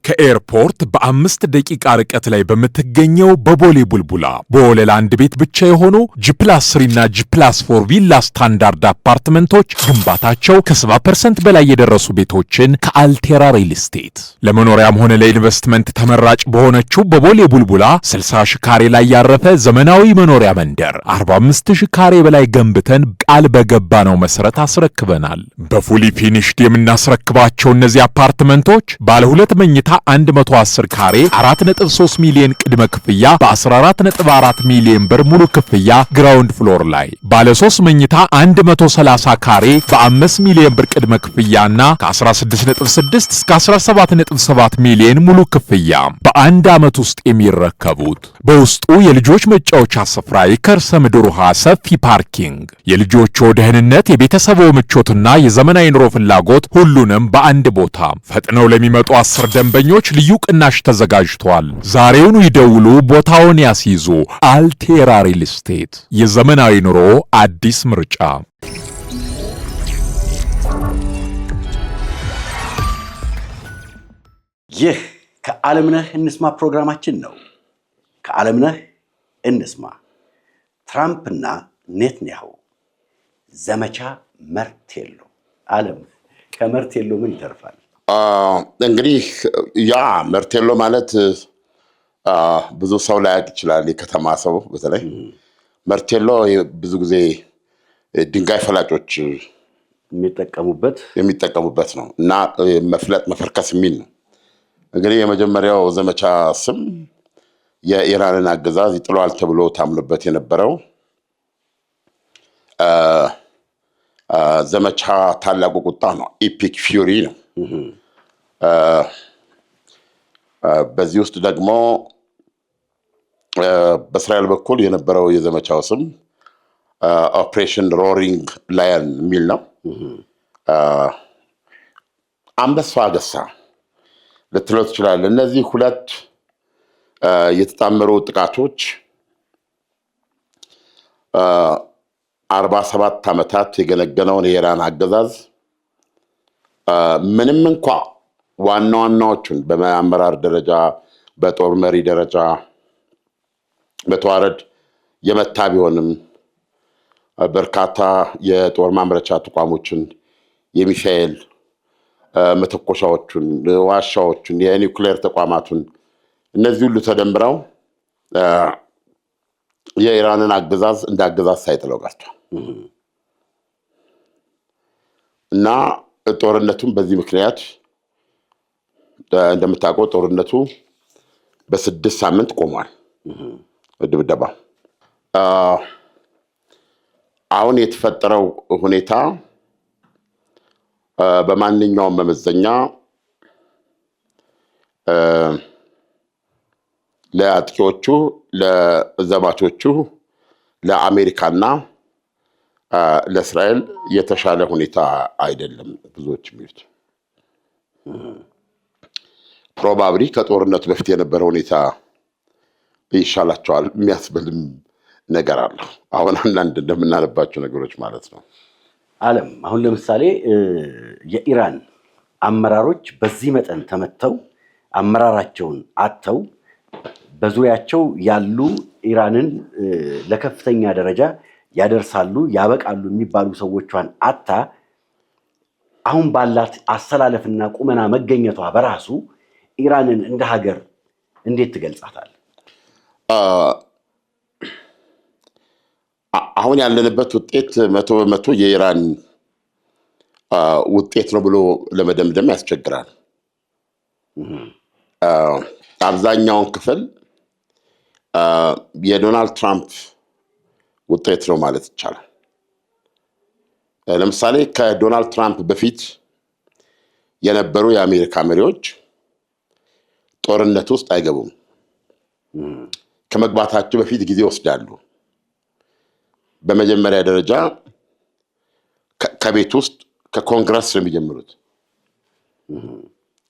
ከኤርፖርት በ5 ደቂቃ ርቀት ላይ በምትገኘው በቦሌ ቡልቡላ በወለል አንድ ቤት ብቻ የሆኑ ጂ+3 እና ጂ+4 ቪላ ስታንዳርድ አፓርትመንቶች ግንባታቸው ከ70% በላይ የደረሱ ቤቶችን ከአልቴራ ሪል ስቴት ለመኖሪያም ሆነ ለኢንቨስትመንት ተመራጭ በሆነችው በቦሌ ቡልቡላ 60,000 ካሬ ላይ ያረፈ ዘመናዊ መኖሪያ መንደር 45,000 ካሬ በላይ ገንብተን ቃል በገባነው መሰረት አስረክበናል። በፉሊ ፊኒሽድ የምናስረክባቸው እነዚህ አፓርትመንቶች ባለ 2 መኝታ 110 ካሬ 4.3 ሚሊዮን ቅድመ ክፍያ በ14.4 ሚሊዮን ብር ሙሉ ክፍያ ግራውንድ ፍሎር ላይ፣ ባለ 3 መኝታ 130 ካሬ በ5 ሚሊዮን ብር ቅድመ ክፍያና ከ16.6 እስከ 17.7 ሚሊዮን ሙሉ ክፍያ በአንድ ዓመት ውስጥ የሚረከቡት። በውስጡ የልጆች መጫወቻ ስፍራ፣ የከርሰ ምድር ውሃ፣ ሰፊ ፓርኪንግ፣ የልጆቹ ደህንነት፣ የቤተሰቡ ምቾትና የዘመናዊ ኑሮ ፍላጎት ሁሉንም በአንድ ቦታ። ፈጥነው ለሚመጡ 10 ደንበኞች ልዩ ቅናሽ ተዘጋጅቷል። ዛሬውኑ ይደውሉ፣ ቦታውን ያስይዙ። አልቴራ ሪል ስቴት፣ የዘመናዊ ኑሮ አዲስ ምርጫ። ይህ ከዓለምነህ እንስማ ፕሮግራማችን ነው። ከዓለምነህ እንስማ። ትራምፕና ኔትንያሁ ዘመቻ መርቴሎ። ዓለም ከመርቴሎ ምን ይተርፋል? እንግዲህ ያ መርቴሎ ማለት ብዙ ሰው ላያውቅ ይችላል። የከተማ ሰው በተለይ መርቴሎ ብዙ ጊዜ ድንጋይ ፈላጮች የሚጠቀሙበት ነው እና መፍለጥ መፈርከስ የሚል ነው። እንግዲህ የመጀመሪያው ዘመቻ ስም የኢራንን አገዛዝ ይጥለዋል ተብሎ ታምኖበት የነበረው ዘመቻ ታላቁ ቁጣ ነው። ኢፒክ ፊውሪ ነው። በዚህ ውስጥ ደግሞ በእስራኤል በኩል የነበረው የዘመቻው ስም ኦፕሬሽን ሮሪንግ ላየን የሚል ነው። አንበሳ አገሳ ልትለው ትችላለህ። እነዚህ ሁለት የተጣመሩ ጥቃቶች 47 ዓመታት የገነገነውን የኢራን አገዛዝ ምንም እንኳ ዋና ዋናዎቹን በአመራር ደረጃ በጦር መሪ ደረጃ በተዋረድ የመታ ቢሆንም በርካታ የጦር ማምረቻ ተቋሞችን፣ የሚሳኤል መተኮሻዎቹን፣ ዋሻዎቹን፣ የኒውክሌር ተቋማቱን እነዚህ ሁሉ ተደምረው የኢራንን አገዛዝ እንደ አገዛዝ ሳይጥለው ቀርቷል እና ጦርነቱም በዚህ ምክንያት እንደምታውቀው ጦርነቱ በ6 ሳምንት ቆሟል። ድብደባ አሁን የተፈጠረው ሁኔታ በማንኛውም መመዘኛ ለአጥቂዎቹ፣ ለዘማቾቹ፣ ለአሜሪካና ለእስራኤል የተሻለ ሁኔታ አይደለም። ብዙዎች የሚሉት ፕሮባብሊ ከጦርነቱ በፊት የነበረ ሁኔታ ይሻላቸዋል የሚያስብልም ነገር አለ። አሁን አንዳንድ እንደምናነባቸው ነገሮች ማለት ነው። ዓለም አሁን ለምሳሌ የኢራን አመራሮች በዚህ መጠን ተመተው አመራራቸውን አጥተው በዙሪያቸው ያሉ ኢራንን ለከፍተኛ ደረጃ ያደርሳሉ ያበቃሉ የሚባሉ ሰዎቿን አታ አሁን ባላት አሰላለፍና ቁመና መገኘቷ በራሱ ኢራንን እንደ ሀገር እንዴት ትገልጻታል? አሁን ያለንበት ውጤት 100% የኢራን ውጤት ነው ብሎ ለመደምደም ያስቸግራል። አብዛኛውን ክፍል የዶናልድ ትራምፕ ውጤት ነው ማለት ይቻላል። ለምሳሌ ከዶናልድ ትራምፕ በፊት የነበሩ የአሜሪካ መሪዎች ጦርነት ውስጥ አይገቡም። ከመግባታቸው በፊት ጊዜ ይወስዳሉ። በመጀመሪያ ደረጃ ከቤት ውስጥ ከኮንግረስ ነው የሚጀምሩት።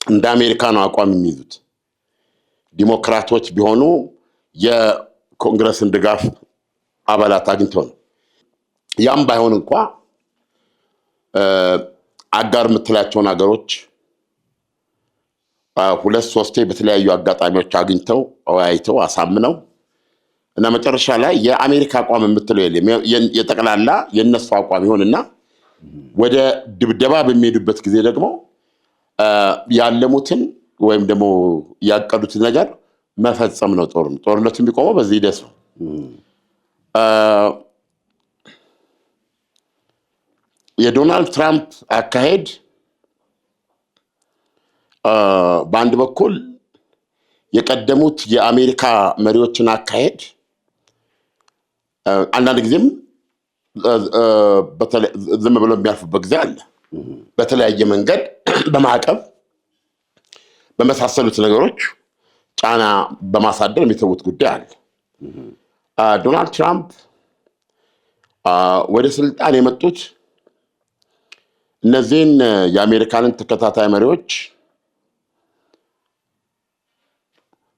እንደ አሜሪካ ነው አቋም የሚይዙት። ዲሞክራቶች ቢሆኑ የኮንግረስን ድጋፍ አባላት አግኝተው ነው። ያም ባይሆን እንኳ አጋር የምትላቸውን ሀገሮች 2-3 በተለያዩ አጋጣሚዎች አግኝተው አወያይተው አሳምነው እና መጨረሻ ላይ የአሜሪካ አቋም የምትለው የለም የጠቅላላ የነሱ አቋም ይሆንና ወደ ድብደባ በሚሄዱበት ጊዜ ደግሞ ያለሙትን ወይም ደግሞ ያቀዱትን ነገር መፈጸም ነው። ጦርነቱ የሚቆመው በዚህ ሂደት ነው። የዶናልድ ትራምፕ አካሄድ በአንድ በኩል የቀደሙት የአሜሪካ መሪዎችን አካሄድ አንዳንድ ጊዜም ዝም ብሎ የሚያልፉበት ጊዜ አለ። በተለያየ መንገድ በማዕቀብ በመሳሰሉት ነገሮች ጫና በማሳደር የሚተዉት ጉዳይ አለ። ዶናልድ ትራምፕ ወደ ስልጣን የመጡት እነዚህን የአሜሪካንን ተከታታይ መሪዎች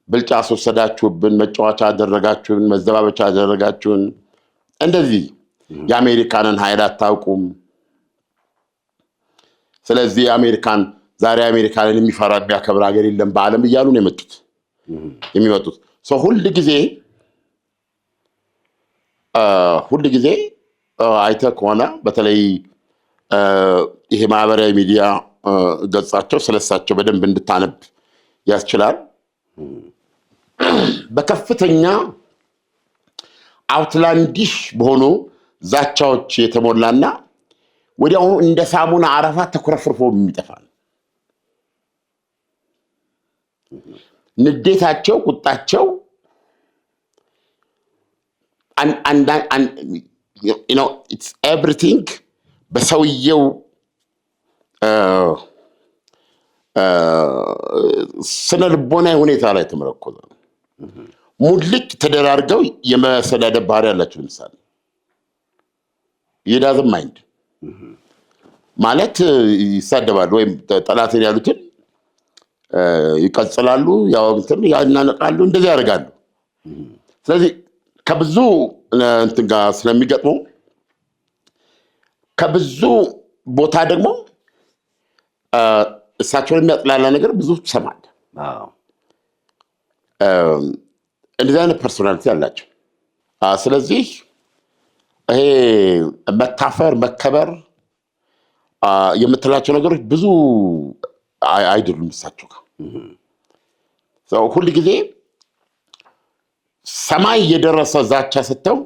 ብልጫ አስወሰዳችሁብን፣ መጫወቻ አደረጋችሁን፣ መዘባበቻ አደረጋችሁን፣ እንደዚህ የአሜሪካንን ኃይል አታውቁም፣ ስለዚህ ዛሬ አሜሪካንን የሚፈራ የሚያከብር ሀገር የለም በዓለም እያሉ ነው የሚመጡት። ሁል ጊዜ አይተህ ከሆነ በተለይ ይሄ ማህበራዊ ሚዲያ ገጻቸው ስለሳቸው በደንብ እንድታነብ ያስችላል። በከፍተኛ አውትላንዲሽ በሆኑ ዛቻዎች የተሞላና ወዲያውኑ እንደ ሳሙና አረፋ ተኩረፍርፎ የሚጠፋ ነው። ንዴታቸው፣ ቁጣቸው ኤቭሪቲንግ በሰውየው ስነ ልቦናዊ ሁኔታ ላይ ተመረኮዘ ነው። ሙልጭ ተደራርገው የመሰዳደብ ባህሪ ያላቸው ለምሳሌ የዳዝም ማይንድ ማለት ይሳደባሉ ወይም ጠላትን ያሉትን ይቀጽላሉ፣ ያናነቃሉ፣ እንደዚህ ያደርጋሉ። ስለዚህ ከብዙ እንትን ጋር ስለሚገጥመው ከብዙ ቦታ ደግሞ እሳቸውን የሚያጥላላ ነገር ብዙ ትሰማለህ። እንደዚህ አይነት ፐርሶናሊቲ አላቸው። ስለዚህ ይሄ መታፈር፣ መከበር የምትላቸው ነገሮች ብዙ አይደሉም እሳቸው ጋር። ሁል ጊዜ ሰማይ የደረሰ ዛቻ ስተው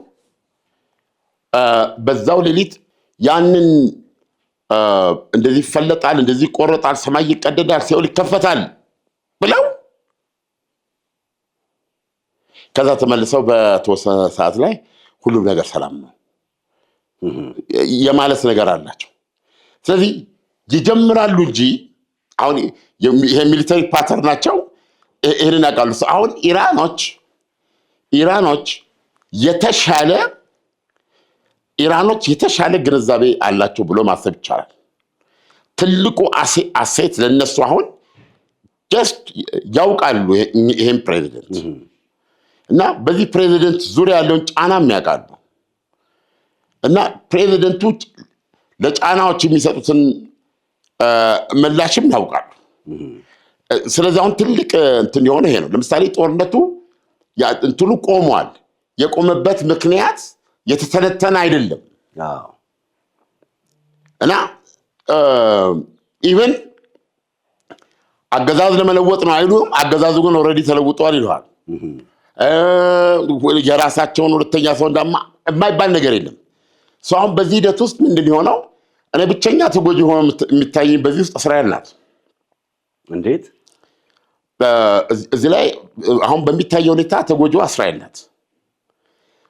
በዛው ሌሊት ያንን እንደዚህ ይፈለጣል፣ እንደዚህ ይቆረጣል፣ ሰማይ ይቀደዳል፣ ሲኦል ይከፈታል ብለው ከዛ ተመልሰው በተወሰነ ሰዓት ላይ ሁሉም ነገር ሰላም ነው የማለት ነገር አላቸው። ስለዚህ ይጀምራሉ እንጂ አሁን ይሄ ሚሊተሪ ፓተርን ናቸው። ይሄንን ያውቃሉ። አሁን ኢራኖች የተሻለ ግንዛቤ አላቸው ብሎ ማሰብ ይቻላል። ትልቁ አሴት ለነሱ አሁን ጀስት ያውቃሉ ይሄን ፕሬዚደንት እና በዚህ ፕሬዚደንት ዙሪያ ያለውን ጫናም ያውቃሉ እና ፕሬዚደንቱ ለጫናዎች የሚሰጡትን ምላሽም ያውቃሉ። ስለዚህ አሁን ትልቅ እንትን የሆነ ይሄ ነው። ለምሳሌ ጦርነቱ እንትኑ ቆሟል። የቆመበት ምክንያት የተተነተነ አይደለም እና ኢቨን አገዛዝ ለመለወጥ ነው አይሉም። አገዛዙ ግን ኦልሬዲ ተለውጧል ይለዋል። የራሳቸውን ሁለተኛ ሰው እንዳማ የማይባል ነገር የለም። ሰው አሁን በዚህ ሂደት ውስጥ ምንድን የሆነው እኔ ብቸኛ ተጎጂ ሆኖ የሚታየኝ በዚህ ውስጥ እስራኤል ናት። እንዴት? እዚህ ላይ አሁን በሚታየው ሁኔታ ተጎጂዋ እስራኤል ናት።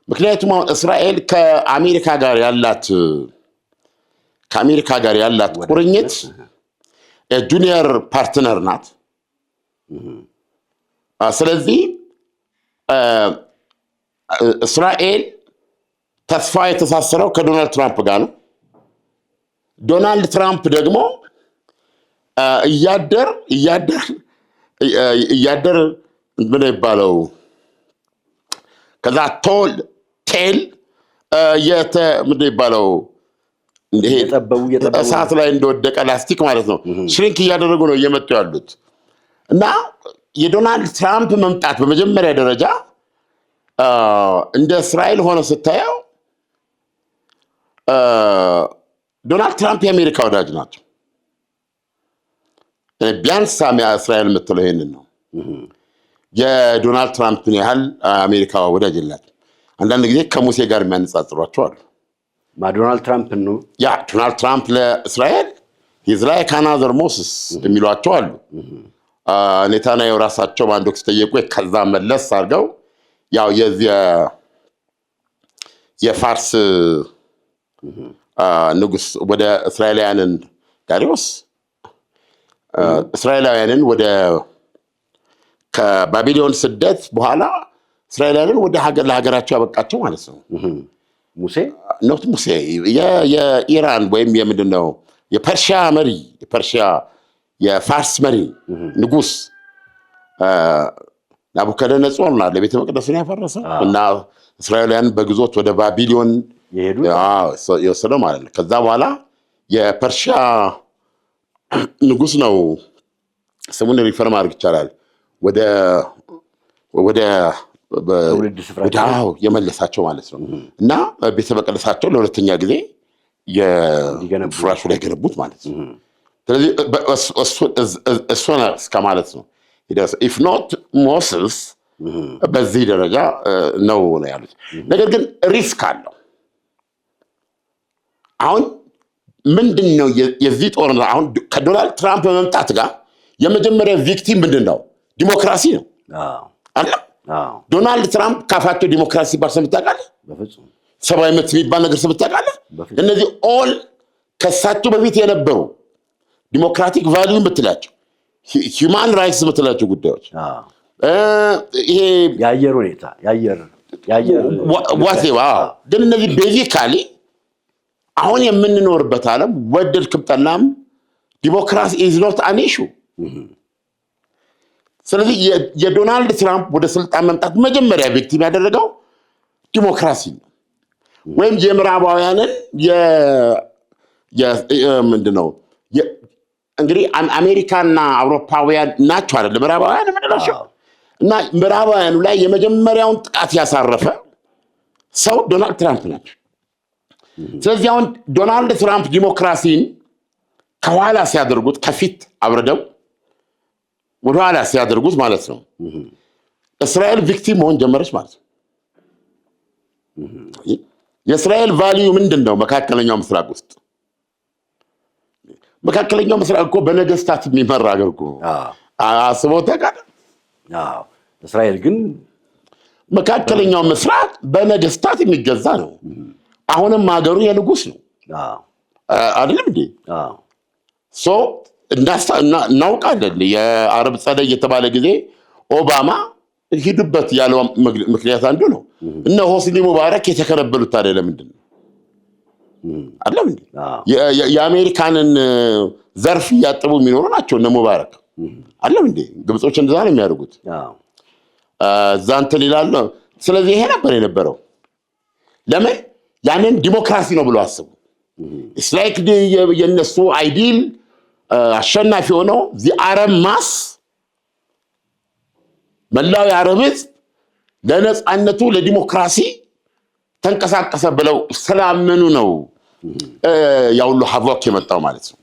ምክንያቱም አሁን እስራኤል ከአሜሪካ ጋር ያላት ቁርኝት ጁኒየር ፓርትነር ናት። ስለዚህ እስራኤል ተስፋ የተሳሰረው ከዶናልድ ትራምፕ ጋር ነው። ዶናልድ ትራምፕ ደግሞ እያደር ምን ይባለው ከዛ ቴል ምን ይባለው ይሄ እሳት ላይ እንደወደቀ ላስቲክ ማለት ነው። ሽሪንክ እያደረጉ ነው እየመጡ ያሉት እና የዶናልድ ትራምፕ መምጣት በመጀመሪያ ደረጃ እንደ እስራኤል ሆነ ስታየው ዶናልድ ትራምፕ የአሜሪካ ወዳጅ ናቸው። ቢያንስ እስራኤል የምትለው ይሄንን ነው። የዶናልድ ትራምፕን ያህል አሜሪካ ወዳጅ የላትም። አንዳንድ ጊዜ ከሙሴ ጋር የሚያነጻጽሯቸው አሉ። ዶናልድ ትራምፕ ነው ዶናልድ ትራምፕ ለእስራኤል ሂዝ ላይክ አናዘር ሞስስ የሚሏቸው አሉ። ኔታንያሁ ራሳቸው በአንድ ወቅት ሲጠየቁ ከዛ መለስ አድርገው ያው የፋርስ ንጉስ ወደ እስራኤላውያንን ዳሪዮስ እስራኤላውያንን ከባቢሎን ስደት በኋላ እስራኤላውያንን ወደ ለሀገራቸው ያበቃቸው ማለት ነው። ሙሴ የኢራን ወይም የምንድን ነው የፐርሺያ መሪ የፋርስ መሪ ንጉስ ናቡከደነጾር ነው ለቤተ መቅደስን ያፈረሰው እና እስራኤላውያን በግዞት ወደ ባቢሎን የወሰደው ማለት ነው። ከዛ በኋላ የፐርሺያ ንጉስ ነው ስሙን ሪፈር ማድረግ ይቻላል ወደ የመለሳቸው ማለት ነው። እና ቤተ መቅደሳቸው ለሁለተኛ ጊዜ ፍራሹ ላይ ገነቡት ማለት ነው። ስለዚህ እሱ እስከ ማለት ነው ኢፍ ኖት ሞስስ በዚህ ደረጃ ነው ያሉት። ነገር ግን ሪስክ አለው። አሁን ምንድን ነው የዚህ ጦርነት አሁን ከዶናልድ ትራምፕ መምጣት ጋር የመጀመሪያ ቪክቲም ምንድን ነው? ዲሞክራሲ ነው አለ። ዶናልድ ትራምፕ ካፋቸው ዲሞክራሲ ሲባል ሰምተህ ታውቃለህ? ሰብአዊ መብት የሚባል ነገር ሰምተህ ታውቃለህ? እነዚህ ኦል ከሳቸው በፊት የነበሩ ዲሞክራቲክ ቫልዩ የምትላቸው ሂውማን ራይትስ የምትላቸው ጉዳዮች ይሄ የአየር ሁኔታ ግን እነዚህ ቤዚካሊ አሁን የምንኖርበት ዓለም ወደድክም ጠላም ዲሞክራሲ ኢዝ ኖት አን ኢሹ። ስለዚህ የዶናልድ ትራምፕ ወደ ስልጣን መምጣት መጀመሪያ ቪክቲም ያደረገው ዲሞክራሲ ነው። ወይም የምዕራባውያንን ምንድነው እንግዲህ አሜሪካና አውሮፓውያን ናቸው አይደል ምዕራባውያን የምንላቸው እና ምዕራባውያኑ ላይ የመጀመሪያውን ጥቃት ያሳረፈ ሰው ዶናልድ ትራምፕ ናቸው። ስለዚህ አሁን ዶናልድ ትራምፕ ዲሞክራሲን ከኋላ ሲያደርጉት ከፊት አብረደው ወደኋላ ሲያደርጉት ማለት ነው እስራኤል ቪክቲም መሆን ጀመረች ማለት ነው። የእስራኤል ቫልዩ ምንድን ነው? መካከለኛው ምስራቅ ውስጥ መካከለኛው ምስራቅ እኮ በነገስታት የሚመራ አገር እኮ አስበው ታውቃለህ? እስራኤል ግን መካከለኛው ምስራቅ በነገስታት የሚገዛ ነው። አሁንም ሀገሩ የንጉስ ነው አይደለም እንዴ? እናውቃለን። የአረብ ጸደይ የተባለ ጊዜ ኦባማ ሂዱበት ያለው ምክንያት አንዱ ነው። እነ ሆስኒ ሙባረክ የተከነበሉት ታዲያ ለምንድን ነው? አይደለም እንዴ? የአሜሪካንን ዘርፍ እያጠቡ የሚኖሩ ናቸው እነ ሙባረክ አይደለም እንዴ? ግብጾች እንደዛ ነው የሚያደርጉት። እዛ እንትን ይላሉ። ስለዚህ ይሄ ነበር የነበረው። ለምን ያንን ዲሞክራሲ ነው ብሎ አስቡ። ኢትስ ላይክ የነሱ አይዲል አሸናፊ ሆነው አረብ ማስ መላው የአረብ ህዝብ ለነፃነቱ ለዲሞክራሲ ተንቀሳቀሰ ብለው ስላመኑ ነው ያው ሁሉ ሀቮክ የመጣው ማለት ነው።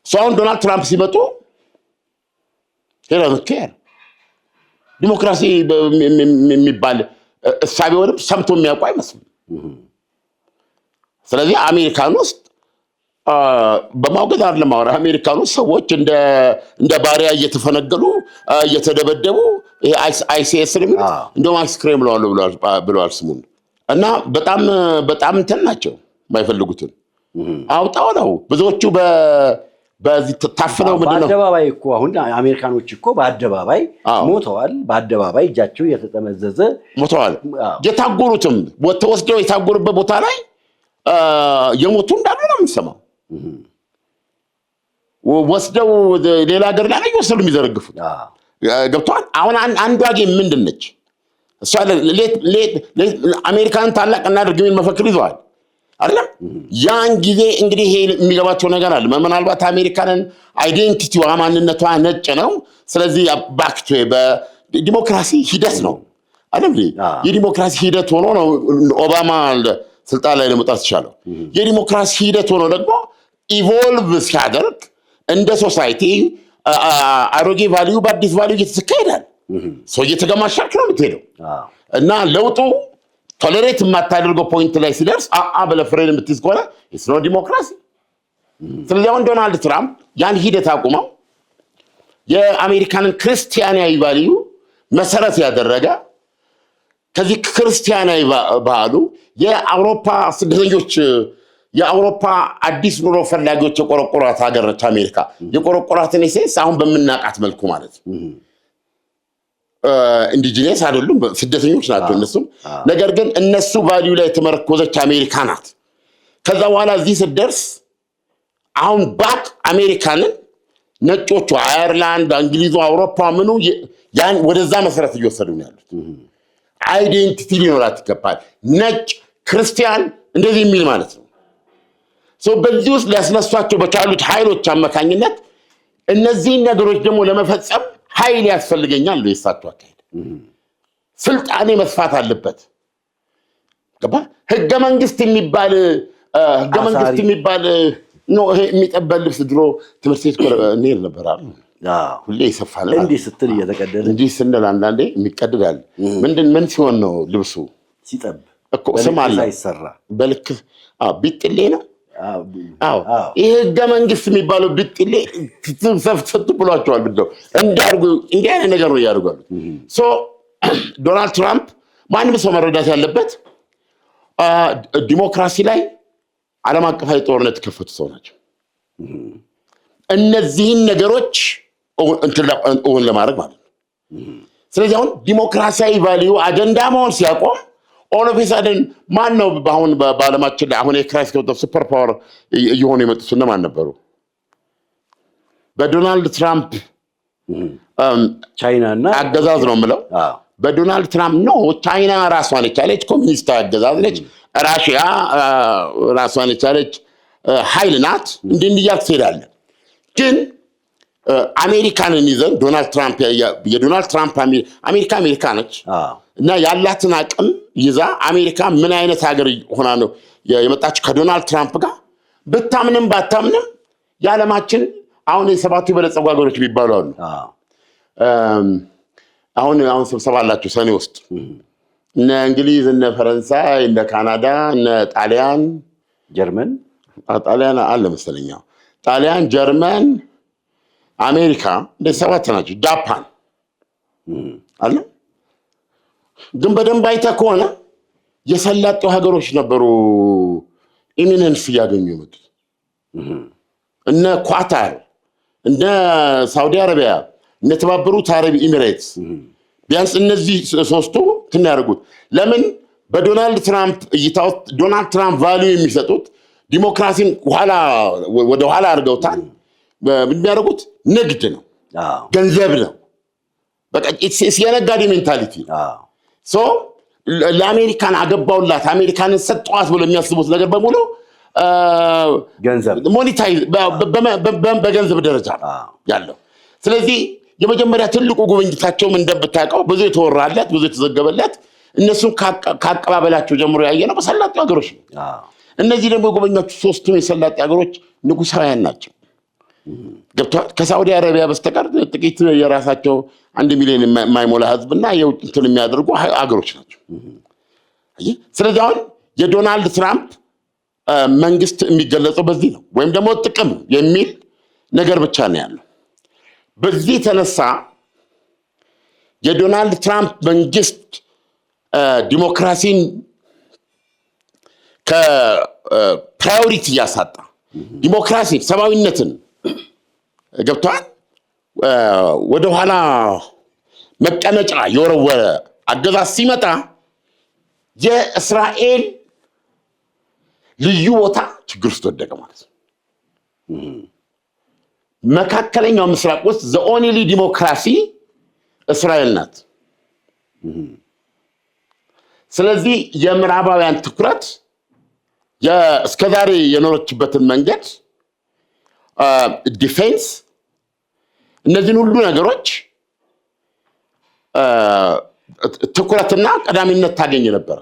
አሁን ዶናልድ ትራምፕ ሲመጡ ሄረምከር ዲሞክራሲ የሚባል እሳቤውንም ሰምቶ የሚያውቁ አይመስልም። ስለዚህ አሜሪካን ውስጥ በማውገዝ አይደለም አወራ አሜሪካን ውስጥ ሰዎች እንደ ባሪያ እየተፈነገሉ እየተደበደቡ አይሲኤስ ነው እንደውም አይስክሬም ብለዋል ስሙን እና በጣም እንትን ናቸው የማይፈልጉትን አውጣው ነው ብዙዎቹ በዚህ ታፍነው ምንድነው በአደባባይ እኮ አሁን አሜሪካኖች እኮ በአደባባይ ሞተዋል። በአደባባይ እጃቸው የተጠመዘዘ ሞተዋል። የታጎሩትም ተወስደው የታጎሩበት ቦታ ላይ የሞቱ እንዳሉ ነው የምንሰማው። ወስደው ሌላ ሀገር ላይ ወሰዱ የሚዘረግፉት ገብቷል። አሁን አንዷ ጌም ምንድን ነች እሷ አሜሪካን ታላቅ እናድርግ የሚል መፈክር ይዘዋል። አይደለም ያን ጊዜ እንግዲህ ይሄ የሚገባቸው ነገር አለ ምናልባት አሜሪካንን አይዴንቲቲዋ ማንነቷ ነጭ ነው ስለዚህ ባክቶ በዲሞክራሲ ሂደት ነው አይደል የዲሞክራሲ ሂደት ሆኖ ነው ኦባማ ስልጣን ላይ ለመጣት ይችላል የዲሞክራሲ ሂደት ሆኖ ደግሞ ኢቮልቭ ሲያደርግ እንደ ሶሳይቲ አሮጌ ቫልዩ በአዲስ ቫልዩ እየተካሄዳል ሰው እየተገማሻክ ነው የምትሄደው እና ለውጡ ቶለሬት የማታደርገው ፖይንት ላይ ሲደርስ በለፍሬን የምትይዝ ከሆነ it's no democracy ስለዚህ አሁን ዶናልድ ትራምፕ ያን ሂደት አቁመው የአሜሪካንን ክርስቲያናዊ ቫልዩ መሰረት ያደረገ ከዚህ ክርስቲያናዊ ባህሉ የአውሮፓ ስደተኞች የአውሮፓ አዲስ ኑሮ ፈላጊዎች የቆረቆሯት ሀገር ነች አሜሪካ የቆረቆሯትን ሴስ አሁን በመናቃት መልኩ ማለት ኢንዲጂነስ አይደሉም ስደተኞች ናቸው እነሱም ነገር ግን እነሱ ቫልዩ ላይ ተመረኮዘች አሜሪካ ናት ከዛ በኋላ እዚህ ስደርስ አሁን ባክ አሜሪካንን ነጮቹ አየርላንድ እንግሊዝ አውሮፓ ምኑ ያን ወደዛ መሰረት እየወሰዱ ነው ያሉት አይዴንቲቲ ሊኖራት ይገባል ነጭ ክርስቲያን እንደዚህ የሚል ማለት ነው በዚህ ውስጥ ሊያስነሷቸው በቻሉት ኃይሎች አመካኝነት እነዚህ ነገሮች ደግሞ ለመፈጸም ኃይል ያስፈልገኛል ለይሳቸው አካሄድ ስልጣኔ መስፋት አለበት ገባ ህገ መንግስት የሚባል ነው ይሄ የሚጠበል ልብስ ድሮ ትምህርት ቤት ነበር ነበር አይደል ሁሌ ይሰፋል እንዴ ስትል እየተቀደደ እንዴ ስንል አንዳንዴ የሚቀደዳል ምን ሲሆን ነው ልብሱ ሲጠብ እኮ ስማላ ይሰራ በልክ ቢጥሌ ነው ይሄ ህገ መንግስት የሚባለው ቢጥሌ ተሰፍተት ብሏቸዋል ብለው እንዳርጉ እንዲህ አይነት ነገር ነው ያደርጋሉ ዶናልድ ትራምፕ ማንም ሰው መረዳት ያለበት ዲሞክራሲ ላይ ዓለም አቀፋዊ ጦርነት ከፈቱ ሰው ናቸው እነዚህን ነገሮች ኦን ለማድረግ ማለት ነው ስለዚህ አሁን ዲሞክራሲያዊ ቫልዩ አጀንዳ መሆን ሲያቆም all of a sudden ማን ነው አሁን በዓለማችን ላይ አሁን የክራይስት ወደ ሱፐር ፓወር እየሆኑ የመጡት እነማን ነበሩ በዶናልድ ትራምፕ ቻይና እና አገዛዝ ነው የምለው በዶናልድ ትራምፕ ነው ቻይና ራሷን የቻለች ኮሚኒስት አገዛዝ ነች ራሽያ ራሷን የቻለች ኃይል ናት እንዲያልክ ትሄዳለህ ግን አሜሪካንን ይዘን ዶናልድ ትራምፕ የዶናልድ ትራምፕ አሜሪካ ነች እና ያላትን አቅም ይዛ አሜሪካ ምን አይነት ሀገር ሆና ነው የመጣችው ከዶናልድ ትራምፕ ጋር በታምንም ባታምንም ያለማችን አሁን የሰባቱ የበለጸጉ ሀገሮች ቢባሉ አሉ አሁን ስብሰባ አላቸው ሰኔ ውስጥ እነ እንግሊዝ እነ ፈረንሳይ እነ ካናዳ እነ ጣሊያን ጀርመን ጣሊያን አለ መሰለኝ ጣሊያን ጀርመን አሜሪካ ለሰባት ናቸው ጃፓን አለ ግን በደንብ አይተህ ከሆነ የሰላጡ ሀገሮች ነበሩ ኢሚነንስ ያገኙ የመጡት እነ ኳታር እነ ሳውዲ አረቢያ እነ ተባበሩት አረብ ኤሚሬትስ ቢያንስ እነዚህ ሶስቱ ትናያርጉት ለምን በዶናልድ ትራምፕ እይታው ዶናልድ ትራምፕ ቫልዩ የሚሰጡት ዲሞክራሲን ወደ ኋላ አድርገውታል የሚያደርጉት ንግድ ነው ገንዘብ ነው በቃ የነጋዴ ሜንታሊቲ ለአሜሪካን አገባውላት አሜሪካንን ሰጠዋት ብሎ የሚያስቡት ነገር በሙሉ ገንዘብ ሞኔታይዝ በገንዘብ ደረጃ ያለው ስለዚህ የመጀመሪያ ትልቁ ጉብኝታቸውም እንደምታውቀው ብዙ የተወራለት ብዙ የተዘገበለት እነሱን ካቀባበላቸው ጀምሮ ያየነው በሰላጤ ሀገሮች ነው እነዚህ ደግሞ ጉበኞቹ ሶስቱም የሰላጤ ሀገሮች ንጉሳውያን ናቸው ገብቷል ከሳውዲ አረቢያ በስተቀር ጥቂት የራሳቸው 1 ሚሊዮን የማይሞላ ህዝብና የውጭ እንትን የሚያደርጉ ሀገሮች ናቸው ስለዚህ አሁን የዶናልድ ትራምፕ መንግስት የሚገለጸው በዚህ ነው ወይም ደግሞ ጥቅም የሚል ነገር ብቻ ነው ያለው በዚህ ተነሳ የዶናልድ ትራምፕ መንግስት ዲሞክራሲን ከፕራዮሪቲ ያሳጣ ዲሞክራሲ ሰማዊነትን ገብቷል ወደ ኋላ መቀመጫ የወረወረ አገዛዝ ሲመጣ የእስራኤል ልዩ ቦታ ችግር ውስጥ ወደቀ ማለት ነው መካከለኛው ምስራቅ ውስጥ the only ዲሞክራሲ እስራኤል ናት ስለዚህ የምዕራባውያን ትኩረት እስከዛሬ የኖረችበትን መንገድ ዲፌንስ እነዚህን ሁሉ ነገሮች ትኩረትና ቀዳሚነት ታገኝ ነበር።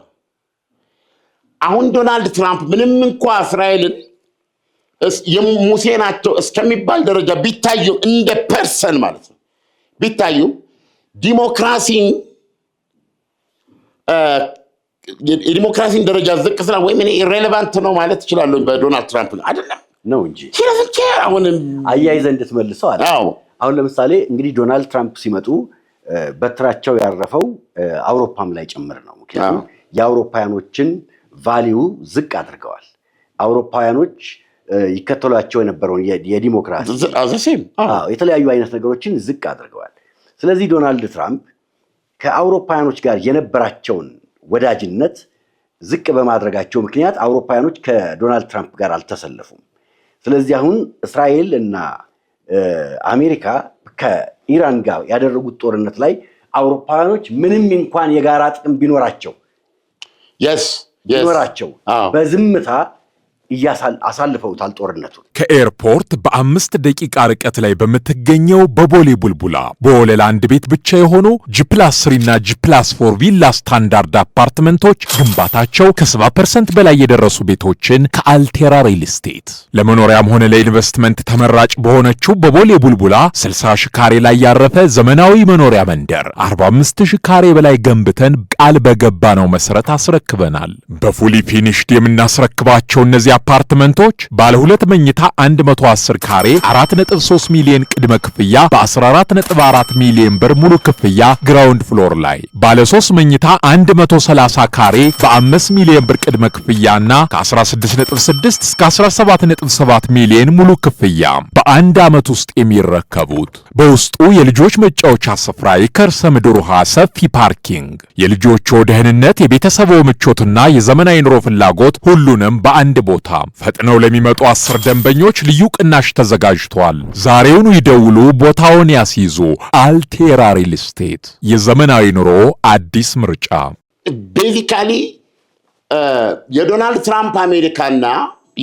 አሁን ዶናልድ ትራምፕ ምንም እንኳ እስራኤልን ሙሴ ናቸው እስከሚባል ደረጃ ቢታዩ እንደ ፐርሰን ማለት ነው ቢታዩ የዲሞክራሲን ደረጃ ዝቅ ስላ ወይም ኢሬሌቫንት ነው ማለት ይችላል በዶናልድ ትራምፕ አይደለም ነው እንጂ አሁን አያይዘ እንድትመልሰው አለ። አሁን ለምሳሌ እንግዲህ ዶናልድ ትራምፕ ሲመጡ በትራቸው ያረፈው አውሮፓም ላይ ጭምር ነው። ምክንያቱም የአውሮፓውያኖችን ቫሊዩ ዝቅ አድርገዋል። አውሮፓውያኖች ይከተሏቸው የነበረውን የዲሞክራሲ የተለያዩ አይነት ነገሮችን ዝቅ አድርገዋል። ስለዚህ ዶናልድ ትራምፕ ከአውሮፓውያኖች ጋር የነበራቸውን ወዳጅነት ዝቅ በማድረጋቸው ምክንያት አውሮፓውያኖች ከዶናልድ ትራምፕ ጋር አልተሰለፉም። ስለዚህ አሁን እስራኤል እና አሜሪካ ከኢራን ጋር ያደረጉት ጦርነት ላይ አውሮፓውያኖች ምንም እንኳን የጋራ ጥቅም ቢኖራቸው በዝምታ አሳልፈውታል ጦርነቱ። ከኤርፖርት በ5 ደቂቃ ርቀት ላይ በምትገኘው በቦሌ ቡልቡላ በወለል አንድ ቤት ብቻ የሆኑ G+3 እና G+4 ቪላ ስታንዳርድ አፓርትመንቶች ግንባታቸው ከ70% በላይ የደረሱ ቤቶችን ከአልቴራ ሪል ስቴት ለመኖሪያም ሆነ ለኢንቨስትመንት ተመራጭ በሆነችው በቦሌ ቡልቡላ 60,000 ካሬ ላይ ያረፈ ዘመናዊ መኖሪያ መንደር 45,000 ካሬ በላይ ገንብተን ቃል በገባነው መሰረት አስረክበናል። በፉሊ ፊኒሽድ የምናስረክባቸው እነዚህ አፓርትመንቶች ባለ 2 መኝታ 110 ካሬ 4.3 ሚሊዮን ቅድመ ክፍያ በ14.4 ሚሊዮን ብር ሙሉ ክፍያ ግራውንድ ፍሎር ላይ፣ ባለ 3 መኝታ 130 ካሬ በ5 ሚሊዮን ብር ቅድመ ክፍያና ከ16.6 እስከ 17.7 ሚሊዮን ሙሉ ክፍያ በአንድ ዓመት ውስጥ የሚረከቡት። በውስጡ የልጆች መጫወቻ ስፍራ፣ የከርሰ ምድር ውሃ፣ ሰፊ ፓርኪንግ፣ የልጆቹ ደህንነት፣ የቤተሰቡ ምቾትና የዘመናዊ ኑሮ ፍላጎት ሁሉንም በአንድ ቦታ ፈጥነው ለሚመጡ 10 ደንበኞች ልዩ ቅናሽ ተዘጋጅቷል። ዛሬውኑ ይደውሉ፣ ቦታውን ያስይዙ። አልቴራ ሪል ስቴት የዘመናዊ ኑሮ አዲስ ምርጫ። ቤዚካሊ የዶናልድ ትራምፕ አሜሪካና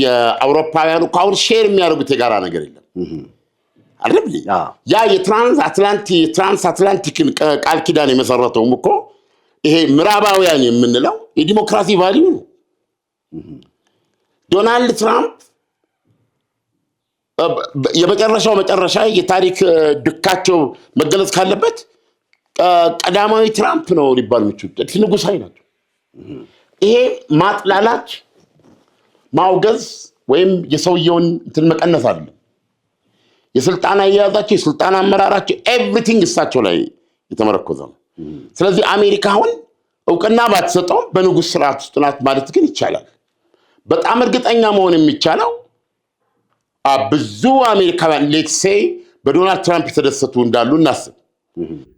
የአውሮፓውያኑ ካውን ሼር የሚያደርጉት የጋራ ነገር የለም አይደል? ያ የትራንስ አትላንቲክን ቃል ኪዳን የመሰረተውም እኮ ይሄ ምዕራባውያን የምንለው የዲሞክራሲ ቫልዩ ነው። ዶናልድ ትራምፕ መጨረሻ የታሪክ ድካቸው መገለጽ ካለበት ቀዳማዊ ትራምፕ ነው ሊባል የሚችሉት ንጉሳዊ ናቸው። ይሄ ማጥላላት ማውገዝ ወይም የሰውየውን እንትን መቀነስ አይደለም። የስልጣን አያያዛቸው የስልጣን አመራራቸው ኤቭሪቲንግ እሳቸው ላይ የተመረኮዘ ነው። ስለዚህ አሜሪካ አሁን እውቅና ባትሰጠውም በንጉስ ስርዓት ውስጥ ናት ማለት ግን ይቻላል። በጣም እርግጠኛ መሆን የሚቻለው ብዙ አሜሪካውያን ሌትስ ሴይ በዶናልድ ትራምፕ የተደሰቱ እንዳሉ እናስብ።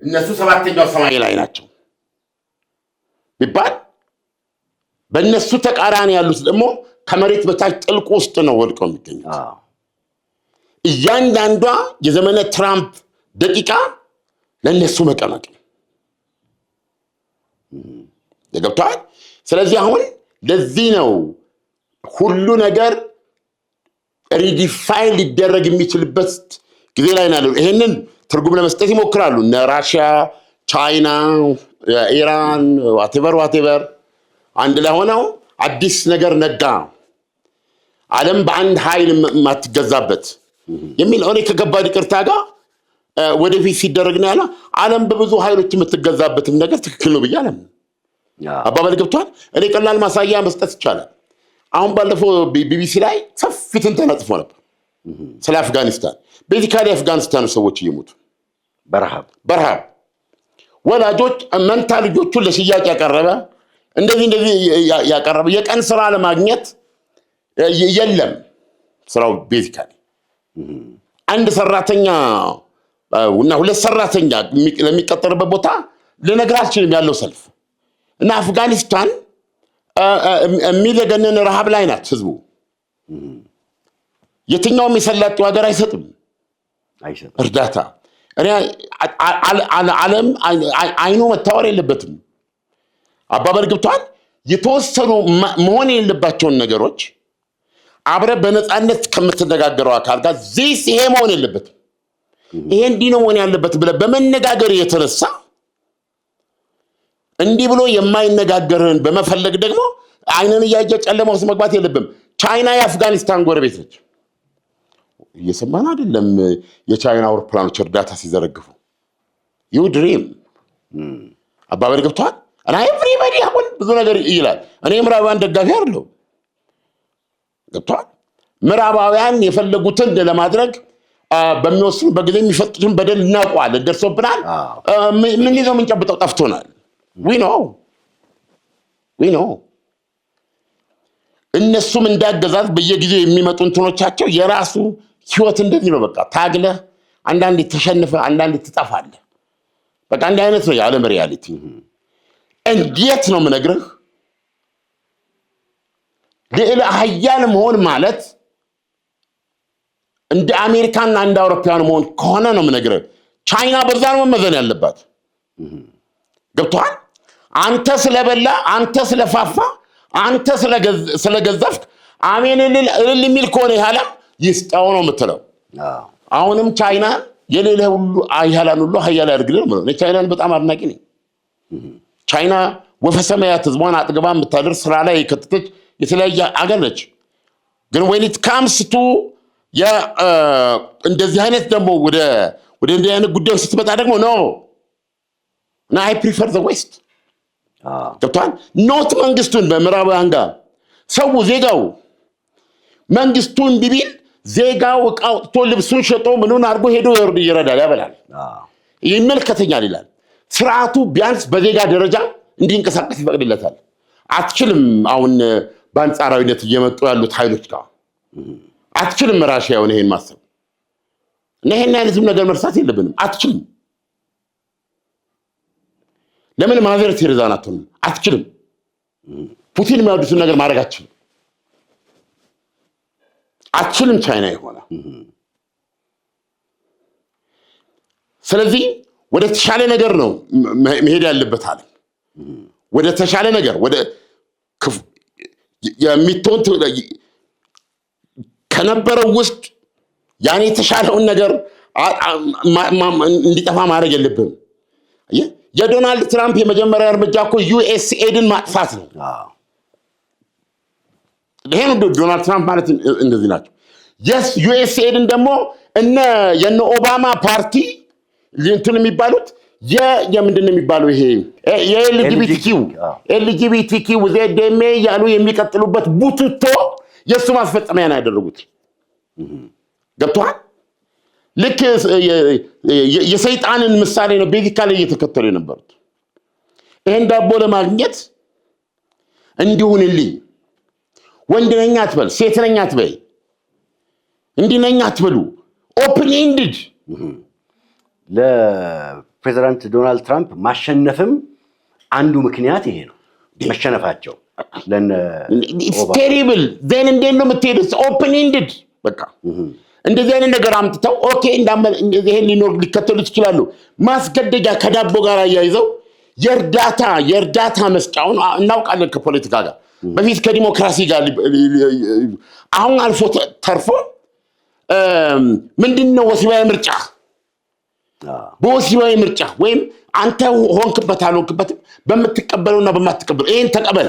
እነሱ 7ኛው ሰማይ ላይ ናቸው ቢባል በእነሱ ተቃራኒ ያሉት ደግሞ ከመሬት በታች ጥልቅ ውስጥ ነው ወድቀው የሚገኙት። እያንዳንዷ የዘመነ ትራምፕ ደቂቃ ለእነሱ መቀመቅ ገብቶሃል? ስለዚህ አሁን ለዚህ ነው ሁሉ ነገር ሪዲፋይን ሊደረግ የሚችልበት ጊዜ ላይ ናለው። ይሄንን ትርጉም ለመስጠት ይሞክራሉ እነ ራሽያ፣ ቻይና፣ ኢራን ዋቴቨር አንድ ላይ ሆነው አዲስ ነገር ነጋ፣ ዓለም በአንድ ኃይል ማትገዛበት የሚል እኔ ከገባድ ይቅርታ ጋር ወደፊት ሲደረግ ነው ያለ ዓለም በብዙ ኃይሎች የምትገዛበትም ነገር ትክክል ነው ብያለሁ። አባባል ገብቷል። እኔ ቀላል ማሳያ መስጠት ይቻላል። አሁን ባለፈው ቢቢሲ ላይ ሰፊ ትንተና ጽፎ ነበር ስለ አፍጋኒስታን። ቤዚካሊ አፍጋኒስታን ሰዎች እየሞቱ በረሃብ ወላጆች መንታ ልጆቹን ለሽያጭ ያቀረበ እንደዚህ ያቀረበ የቀን ስራ ለማግኘት የለም ስራው። ቤዚካሊ አንድ ሰራተኛ እና 2 ሰራተኛ ለሚቀጠርበት ቦታ ልነግርህ አልችልም ያለው ሰልፍ እና አፍጋኒስታን የሚዘገነን ረሃብ ላይ ናት ህዝቡ። የትኛውም የሰላጤው ሀገር አይሰጥም እርዳታ። ዓለም አይኑ መታወር የለበትም። አባባል ገብቷል። የተወሰኑ መሆን የሌለባቸውን ነገሮች አብረ በነፃነት ከምትነጋገረው አካል ጋር ይሄ መሆን የለበትም ይሄ እንዲህ ነው መሆን ያለበት ብለ በመነጋገር የተነሳ እንዲህ ብሎ የማይነጋገርን በመፈለግ ደግሞ አይነን ያያየ ጨለማ ውስጥ መግባት የለብም። ቻይና የአፍጋኒስታን ጎረቤት ነች። እየሰማን አይደለም? የቻይና አውሮፕላኖች እርዳታ ሲዘረግፉ you dream አባባል ገብቷል። እና everybody አሁን ብዙ ነገር ይላል። እኔ ምዕራባውያን ደጋፊ አይደለሁ። ገብቷል። ምዕራባውያን የፈለጉትን ለማድረግ በሚወስኑ በጊዜ የሚፈጥሩን በደል እናውቀዋለን። ደርሶብናል። ምን ይዘው የምንጨብጠው ጠፍቶናል። we know እነሱም እንዳገዛዝ በየጊዜው የሚመጡ እንትኖቻቸው የራሱ ህይወት እንደዚህ ነው። በቃ ታግለ አንዳንዴ ተሸንፈ አንዳንዴ ትጠፋለህ። በቃ እንዲህ አይነት ነው የዓለም ሪያሊቲ። እንዴት ነው የምነግርህ? ልዕለ ኃያል መሆን ማለት እንደ አሜሪካና እንደ አውሮፓውያን መሆን ከሆነ ነው የምነግርህ። ቻይና በዛ ነው መመዘን ያለባት። ገብቶሃል? አንተ ስለበላ አንተ ስለፋፋ አንተ ስለገዘፍክ አሜን እልል የሚል ከሆነ ያለም ይስጣው ነው የምትለው። አሁንም ቻይና የሌለ ሁሉ አያላን ሁሉ ኃያል ያድርግልን ነው። እኔ ቻይናን በጣም አድናቂ ነኝ። ቻይና ወፈሰማያት ህዝቧን አጥግባ የምታደርስ ስራ ላይ ከተተች የተለያየ አገር ነች። ግን when it comes to እንደዚህ አይነት ደግሞ ወደ እንደዚህ አይነት ጉዳዮች ስትመጣ ደግሞ ነው እና I prefer the West። ገብቷል። ኖት መንግስቱን በምዕራባውያን ጋር ሰው ዜጋው መንግስቱን ቢቢል ዜጋው ቃውጥቶ ልብሱን ሸጦ ምኑን አድርጎ ሄዶ ይረዳል ያበላል ይመልከተኛል ይላል። ስርዓቱ ቢያንስ በዜጋ ደረጃ እንዲንቀሳቀስ ይፈቅድለታል። አትችልም። አሁን በአንጻራዊነት እየመጡ ያሉት ኃይሎች ጋር አትችልም። ራሽያ የሆነ ይሄን ማሰብ እና ይሄን አይነትም ነገር መርሳት የለብንም። አትችልም። ለምን ማዘር ቴሬዛ ናትም አትችልም። ፑቲን የሚያወዱትን ነገር ማድረግ አትችልም ቻይና የሆነ። ስለዚህ ወደ ተሻለ ነገር ነው መሄድ ያለበት አለ። ወደ ተሻለ ነገር ወደ የሚቶን ከነበረው ውስጥ ያኔ የተሻለውን ነገር እንዲጠፋ ማድረግ የለብንም። የዶናልድ ትራምፕ የመጀመሪያ እርምጃ እኮ ዩኤስኤድን ማጥፋት ነው። ይሄ ነው ዶናልድ ትራምፕ ማለት እንደዚህ ናቸው። ዩኤስኤድን ደግሞ የነ ኦባማ ፓርቲ እንትን የሚባሉት የምንድነው የሚባለው ይሄ የኤልጂቢቲኪው ዘደሜ ያሉ የሚቀጥሉበት ቡትቶ የሱ ማስፈጸሚያ ነው ያደረጉት። ገብቷል። ልክ የሰይጣንን ምሳሌ ነው ቤዚካሊ እየተከተሉ የነበሩት። ይሄን ዳቦ ለማግኘት እንዲሁንልኝ ወንድ ነኝ አትበል፣ ሴት ነኝ አትበይ፣ እንዲህ ነኝ አትበሉ። ኦፕን ኤንድድ ለፕሬዚዳንት ዶናልድ ትራምፕ ማሸነፍም አንዱ ምክንያት ይሄ ነው። መሸነፋቸው it's terrible then እንዴት ነው የምትሄዱት? ኦፕን ኤንድድ በቃ እንደዚህ አይነት ነገር አምጥተው ኦኬ እንዳመን ይሄን ሊከተሉ ይችላሉ። ማስገደጃ ከዳቦ ጋር ያይዘው የእርዳታ መስጫውን እናውቃለን ከፖለቲካ ጋር በፊት ከዲሞክራሲ ጋር አሁን አልፎ ተርፎ ምንድነው ወሲባዊ ምርጫ በወሲባዊ ምርጫ ወይም አንተ ሆንክበት አልሆንክበትም በምትቀበለውና በማትቀበለው ይሄን ተቀበል።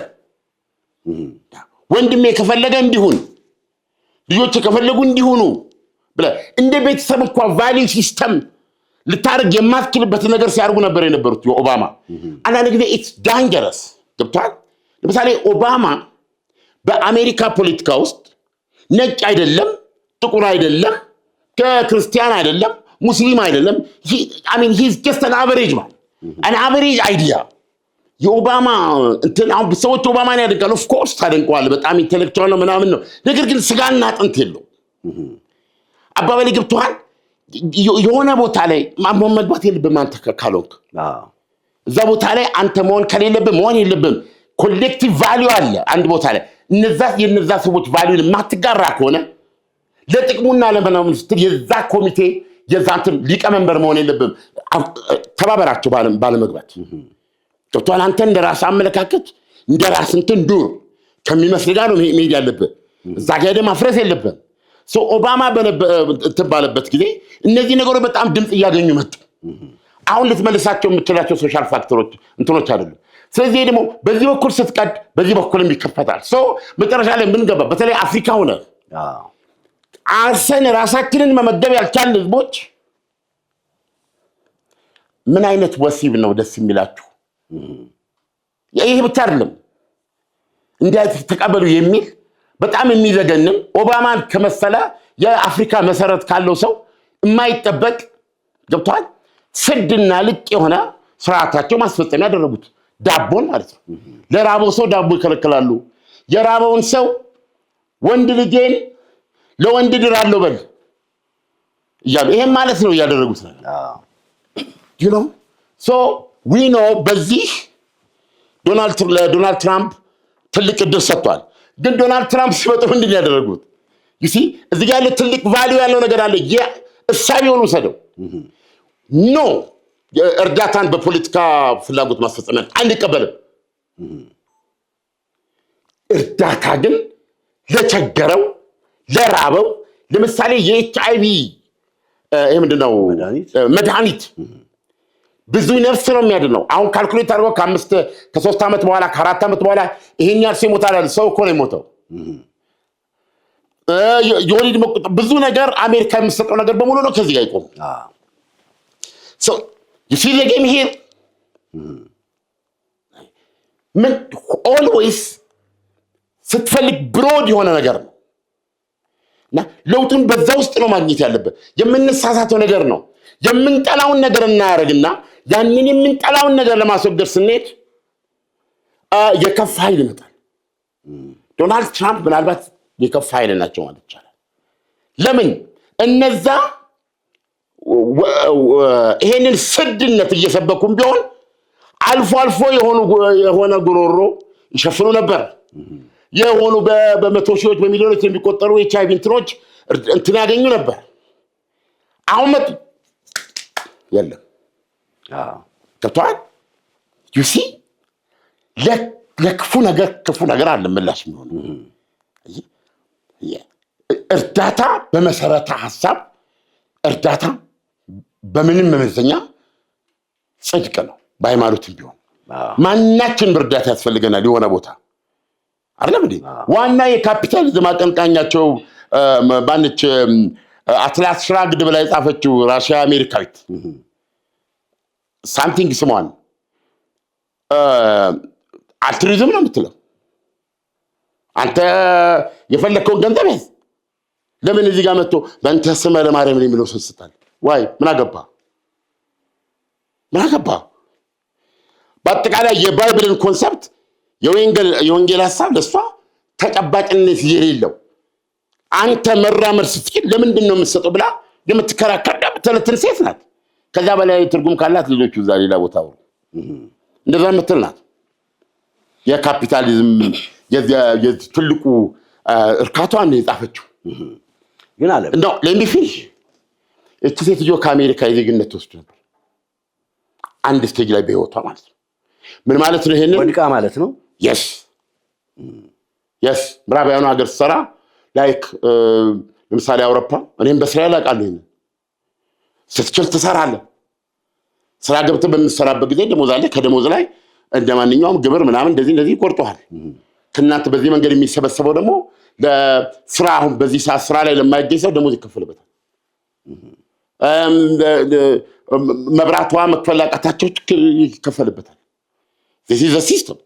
ወንድሜ ከፈለገ እንዲሁን ልጆች ከፈለጉ እንዲሁኑ ብለ እንደ ቤተሰብ እንኳን ቫልዩ ሲስተም ልታርግ የማትችልበት ነገር ሲያርጉ ነበር የነበሩት የኦባማ። አንዳንድ ጊዜ ኢትስ ዳንጀረስ። ገብቷል። ለምሳሌ ኦባማ በአሜሪካ ፖለቲካ ውስጥ ነጭ አይደለም፣ ጥቁር አይደለም፣ ክርስቲያን አይደለም፣ ሙስሊም አይደለም። he's just an average man, an average idea። የኦባማ እንትን አሁን ሰዎች ኦባማን ያደንቃሉ። ኦፍ ኮርስ ታደንቀዋል። በጣም ኢንተሌክቹዋል ነው ምናምን ነው። ነገር ግን ስጋና አጥንት የለው። አባባሌ ገብቶሃል። የሆነ ቦታ ላይ መግባት የለብህም አንተ ካልሆንክ። እዛ ቦታ ላይ አንተ መሆን ከሌለብህ መሆን የለብህም። ኮሌክቲቭ ቫልዩ አለ አንድ ቦታ ላይ። የነዛ ሰዎች ቫልዩን የማትጋራ ከሆነ ለጥቅሙና ለምናምን ስትል የዛ ኮሚቴ የዛንትን ሊቀመንበር መሆን የለብህም። ተባበራቸው ባለመግባት ገብቶሃል። አንተ እንደራስህ አመለካከት እንደራስ እንትን ዱር ከሚመስል ጋር ነው መሄድ ያለብህ። እዛ ጋር ሄደህ ማፍረስ የለብህም። ኦባማ ባለበት ጊዜ እነዚህ ነገሮች በጣም ድምፅ እያገኙ መጡ። አሁን ልትመልሳቸው የምትችላቸው ሶሻል ፋክተሮች እንትኖች አይደሉም። ስለዚህ ደግሞ በዚህ በኩል ስትቀድ በዚህ በኩልም ይከፈታል። መጨረሻ ላይ ምን ገባ? በተለይ አፍሪካ ሆነ አርሰን ራሳችንን መመገብ ያልቻልን ህዝቦች ምን አይነት ወሲብ ነው ደስ የሚላችሁ? ይሄ ብቻ አይደለም እንዴት ተቀበሉ የሚል በጣም የሚዘገንም ኦባማን ከመሰለ የአፍሪካ መሰረት ካለው ሰው የማይጠበቅ ገብቷል ስድና ልቅ የሆነ ስርዓታቸው ማስፈጸም ያደረጉት ዳቦን ማለት ነው። ለራበው ሰው ዳቦ ይከለክላሉ። የራበውን ሰው ወንድ ልጄን ለወንድ ድራለሁ በል እያሉ ይሄን ማለት ነው ያደረጉት ነው። you know so we know በዚህ ዶናልድ ትራምፕ ትልቅ እድል ሰጥቷል። ግን ዶናልድ ትራምፕ ሲመጡ ምንድን ያደረጉት? you see እዚህ ጋር ያለ ትልቅ ቫልዩ ያለው ነገር አለ። እሳቢውን ወሰደው ኖ እርዳታን በፖለቲካ ፍላጎት ማስፈጸሚያ አንቀበልም። እርዳታ ግን ለቸገረው ለራበው ለምሳሌ የኤችአይቪ ምንድነው መድኃኒት ብዙ ነፍስ ነው የሚያድነው። አሁን ካልኩሌት አድርጎ ከ3 ዓመት በኋላ ከ4 ዓመት በኋላ ይሄን ያህል ሰው ይሞታል። ሰው እኮ ነው የሞተው። የወሊድ ብዙ ነገር አሜሪካ የምትሰጠው ነገር በሙሉ ነው ከዚህ ጋር ይቆም። so you see the game here ምን always ስትፈልግ ብሮድ የሆነ ነገር ነው እና ለውጡን በዛ ውስጥ ነው ማግኘት ያለበት። የምንሳሳተው ነገር ነው የምንጠላውን ነገር እናያረግና ያንን የምንጠላውን ነገር ለማስወገድ ስንሄድ የከፋ ኃይል ይመጣል። ዶናልድ ትራምፕ ምናልባት የከፋ ኃይል ናቸው ማለት ይቻላል። ለምን እነዛ ይሄንን ስድነት እየሰበኩም ቢሆን አልፎ አልፎ የሆነ ጉሮሮ ይሸፍኑ ነበር። የሆኑ በመቶ ሺዎች በሚሊዮኖች የሚቆጠሩ ኤችአይቪ እንትኖች እንትን ያገኙ ነበር። አሁን መጡ የለም። ገብቶሃል? you see ለክፉ ነገር አለ ምላሽ የሚሆኑ እርዳታ በመሰረተ ሐሳብ እርዳታ በምንም መመዘኛ ጽድቅ ነው። በሃይማኖትም ቢሆን ማናችን እርዳታ ያስፈልገናል የሆነ ቦታ አይደለም እንዴ? ዋና የካፒታሊዝም አቀንቃኛቸው ባንች አትላስ ሽራግድ ብላ የጻፈችው ራሽያ አሜሪካዊት ሳምቲንግ ስሟን አልትሩይዝም ነው የምትለው። አንተ የፈለከውን ገንዘብ ያዝ። ለምን እዚህ ጋር መጥቶ በእንተ ስመ ለማርያም የሚለው ሰስታል? ዋይ ምን አገባ? በአጠቃላይ የባይብልን ኮንሰፕት የወንጌል ሐሳብ ለሷ ተጨባጭነት የሌለው አንተ መራመድ ስትችል ለምንድን ነው የምትሰጠው ብላ የምትከራከር ተለትን ሴት ናት። ከዛ በላይ ትርጉም ካላት ልጆቹ እዛ ሌላ ቦታ አውሩ እንደዛ የምትል ናት። የካፒታሊዝም የትልቁ እርካቷን የጻፈችው ግን አለ እንደው ለሚፊሽ እቺ ሴትዮ ከአሜሪካ የዜግነት ወስዶ ነበር አንድ ስቴጅ ላይ በህይወቷ ማለት ነው። ምን ማለት ነው? ይሄንን ወድቃ ማለት ነው። yes ምዕራባውያኑ ሀገር ሰራ ላይክ ለምሳሌ አውሮፓ እኔም በእስራኤል አውቃለሁ። ይሄን ስትችል ትሰራለህ። ስራ ገብተህ በምትሰራበት ጊዜ ደሞዝ አለ። ከደሞዝ ላይ እንደማንኛውም ግብር ምናምን እንደዚህ ይቆርጡሃል። ከእናንተ በዚህ መንገድ የሚሰበሰበው ደግሞ ለስራ አሁን በዚህ ሰዓት ስራ ላይ ለማይገኝ ሰው ደሞዝ ይከፈልበታል። መብራቷ መክፈል ያቃታቸው ይከፈልበታል። this is a system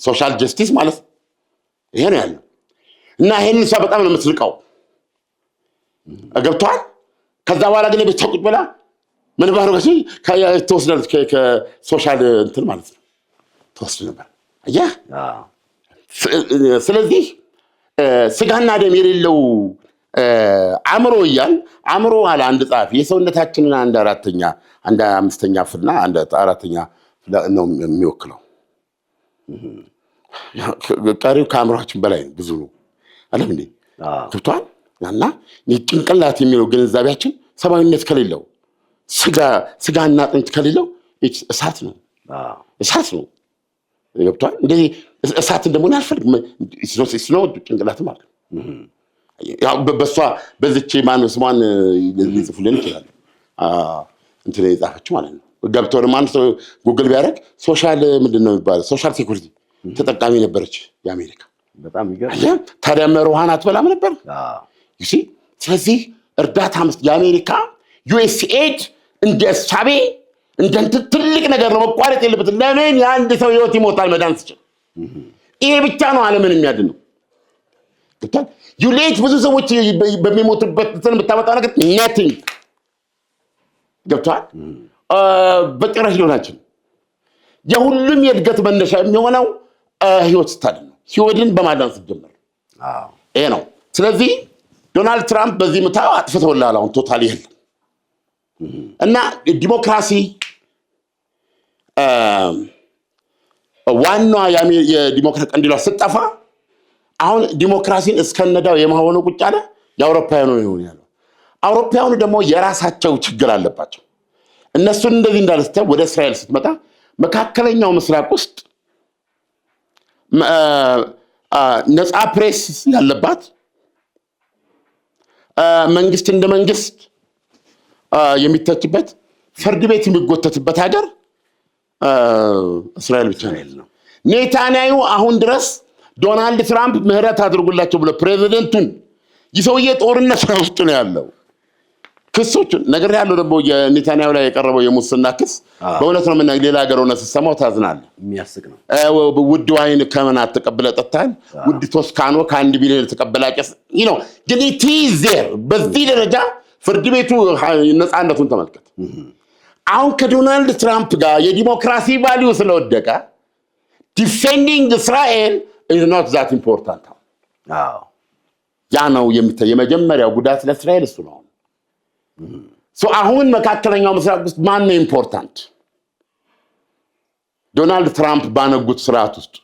social justice ማለት ይሄ ነው ያለው። እና ይሄንን ሰው በጣም ነው የምትልቀው። ገብቷል? ከዛ በኋላ ግን በተቁጥ ብላ ምን ባረጋሽ ተወስደል ከሶሻል እንትን ማለት ነው ተወስደ ነበር። አየህ? ስለዚህ ስጋና ደም የሌለው አእምሮ እያል አእምሮ አለ አንድ ጻፊ የሰውነታችንን አንድ አምስተኛ ፍልና አንድ አራተኛ ነው የሚወክለው። ቀሪው ከአእምሮአችን በላይ ብዙ ነው አይደል እንዴ? ገብቷል? እና ጭንቅላት የሚለው ግንዛቤያችን ሰብአዊነት ከሌለው ስጋና አጥንት ከሌለው እሳት ነው። ገብቷል? እንደዚህ እሳትን ደግሞ አልፈልግም ነው ጭንቅላት ማለት ያው በሷ በዚች ማን ስሟን ሊጽፉልን ይችላል እንትን የጻፈችው ማለት ነው። ገብቶር ማን ጉግል ቢያደርግ ሶሻል ምንድነው የሚባለው ሶሻል ሴኩሪቲ ተጠቃሚ ነበረች የአሜሪካ። በጣም ይገርም። ታዲያ መርሃን አትበላም ነበር you see። ስለዚህ እርዳታ መስጠት የአሜሪካ ዩኤስኤድ እንደ ሳቤ እንደ ትልቅ ነገር ነው፣ መቋረጥ የለበትም። ለምን የአንድ ሰው ህይወት ይሞታል መዳን ሲችል? ይሄ ብቻ ነው ዓለምን የሚያድነው። ዩሌት ብዙ ሰዎች በሚሞቱበት እንትን የምታመጣው ነገር nothing ገብቷል። በጭራሽ ሊሆናችን የሁሉም የእድገት መነሻ የሚሆነው ህይወት ስታድን ነው፣ ህይወትን በማዳን ስትጀምር ይሄ ነው። ስለዚህ ዶናልድ ትራምፕ በዚህ ምታው አጥፍተውላል አሁን ቶታሊ የለም እና ዲሞክራሲ ዋናዋ የዲሞክራሲ ቀንዲሏ ስትጠፋ አሁን ዲሞክራሲን እስከነዳው የማሆኑ ቁጭ አለ የአውሮፓውያኑ ነው ያለው። አውሮፓውያኑ ደግሞ የራሳቸው ችግር አለባቸው። እነሱን እንደዚህ እንዳልስተው ወደ እስራኤል ስትመጣ መካከለኛው ምስራቅ ውስጥ ነፃ ፕሬስ ያለባት መንግስት እንደ መንግስት የሚተችበት ፍርድ ቤት የሚጎተትበት ሀገር እስራኤል ብቻ ነው። ኔታንያሁ አሁን ድረስ ዶናልድ ትራምፕ ምህረት አድርጉላቸው ብሎ ፕሬዚደንቱን ይሰውዬ ጦርነት ውስጥ ነው ያለው። ክሶች ነገር ያለው ደግሞ የኔታንያሁ ላይ የቀረበው የሙስና ክስ በእውነት ነው ምን ሌላ ሀገር ሆነ ሲሰማው ታዝናለህ። የሚያስቅ ነው። ውድ ዋይን ከምን አትቀበለ ጠጣን፣ ውድ ቶስካኖ ከ1 ቢሊዮን ተቀበላቀስ ነው ግን ቲዘር በዚህ ደረጃ ፍርድ ቤቱ ነፃነቱን ተመልከት። አሁን ከዶናልድ ትራምፕ ጋር የዲሞክራሲ ቫልዩ ስለወደቀ ዲፌንዲንግ እስራኤል is not that important። ያ ነው የመጀመሪያው ጉዳት ለእስራኤል እሱ ነው። አሁን መካከለኛው ምስራቅ ውስጥ ማን ነው ኢምፖርታንት? ዶናልድ ትራምፕ ባነጉት ስርዓት ውስጥ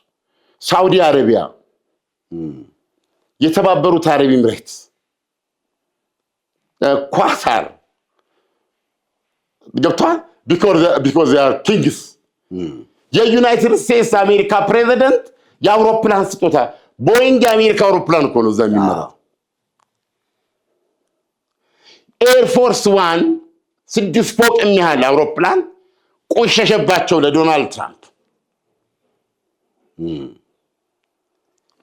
ሳውዲ አረቢያ፣ የተባበሩት አረብ ኤሚሬትስ፣ ኳታር ገብቷል። because they are kings። የዩናይትድ ስቴትስ አሜሪካ ፕሬዚደንት የአውሮፕላን ስጦታ ቦይንግ የአሜሪካ አውሮፕላን እኮ ነው እዛ የሚመራው። ኤርፎርስ 1 6 ፎቅ የሚያህል አውሮፕላን ቆሸሸባቸው ለዶናልድ ትራምፕ።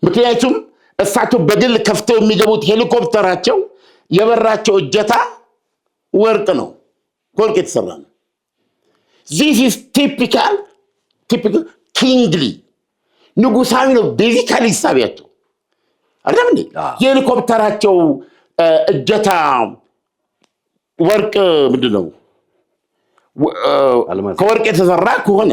ምክንያቱም እሳቸው በግል ከፍተው የሚገቡት ሄሊኮፕተራቸው የበራቸው እጀታ ወርቅ ነው፣ ወርቅ የተሰራ ነው። this is typical ኪንግሊ ንጉሳዊ ነው ቤዚካሊ ሂሳቢያቸው አይደል እንዴ? የሄሊኮፕተራቸው እጀታ ወርቅ ምንድነው ከወርቅ የተሰራ ከሆነ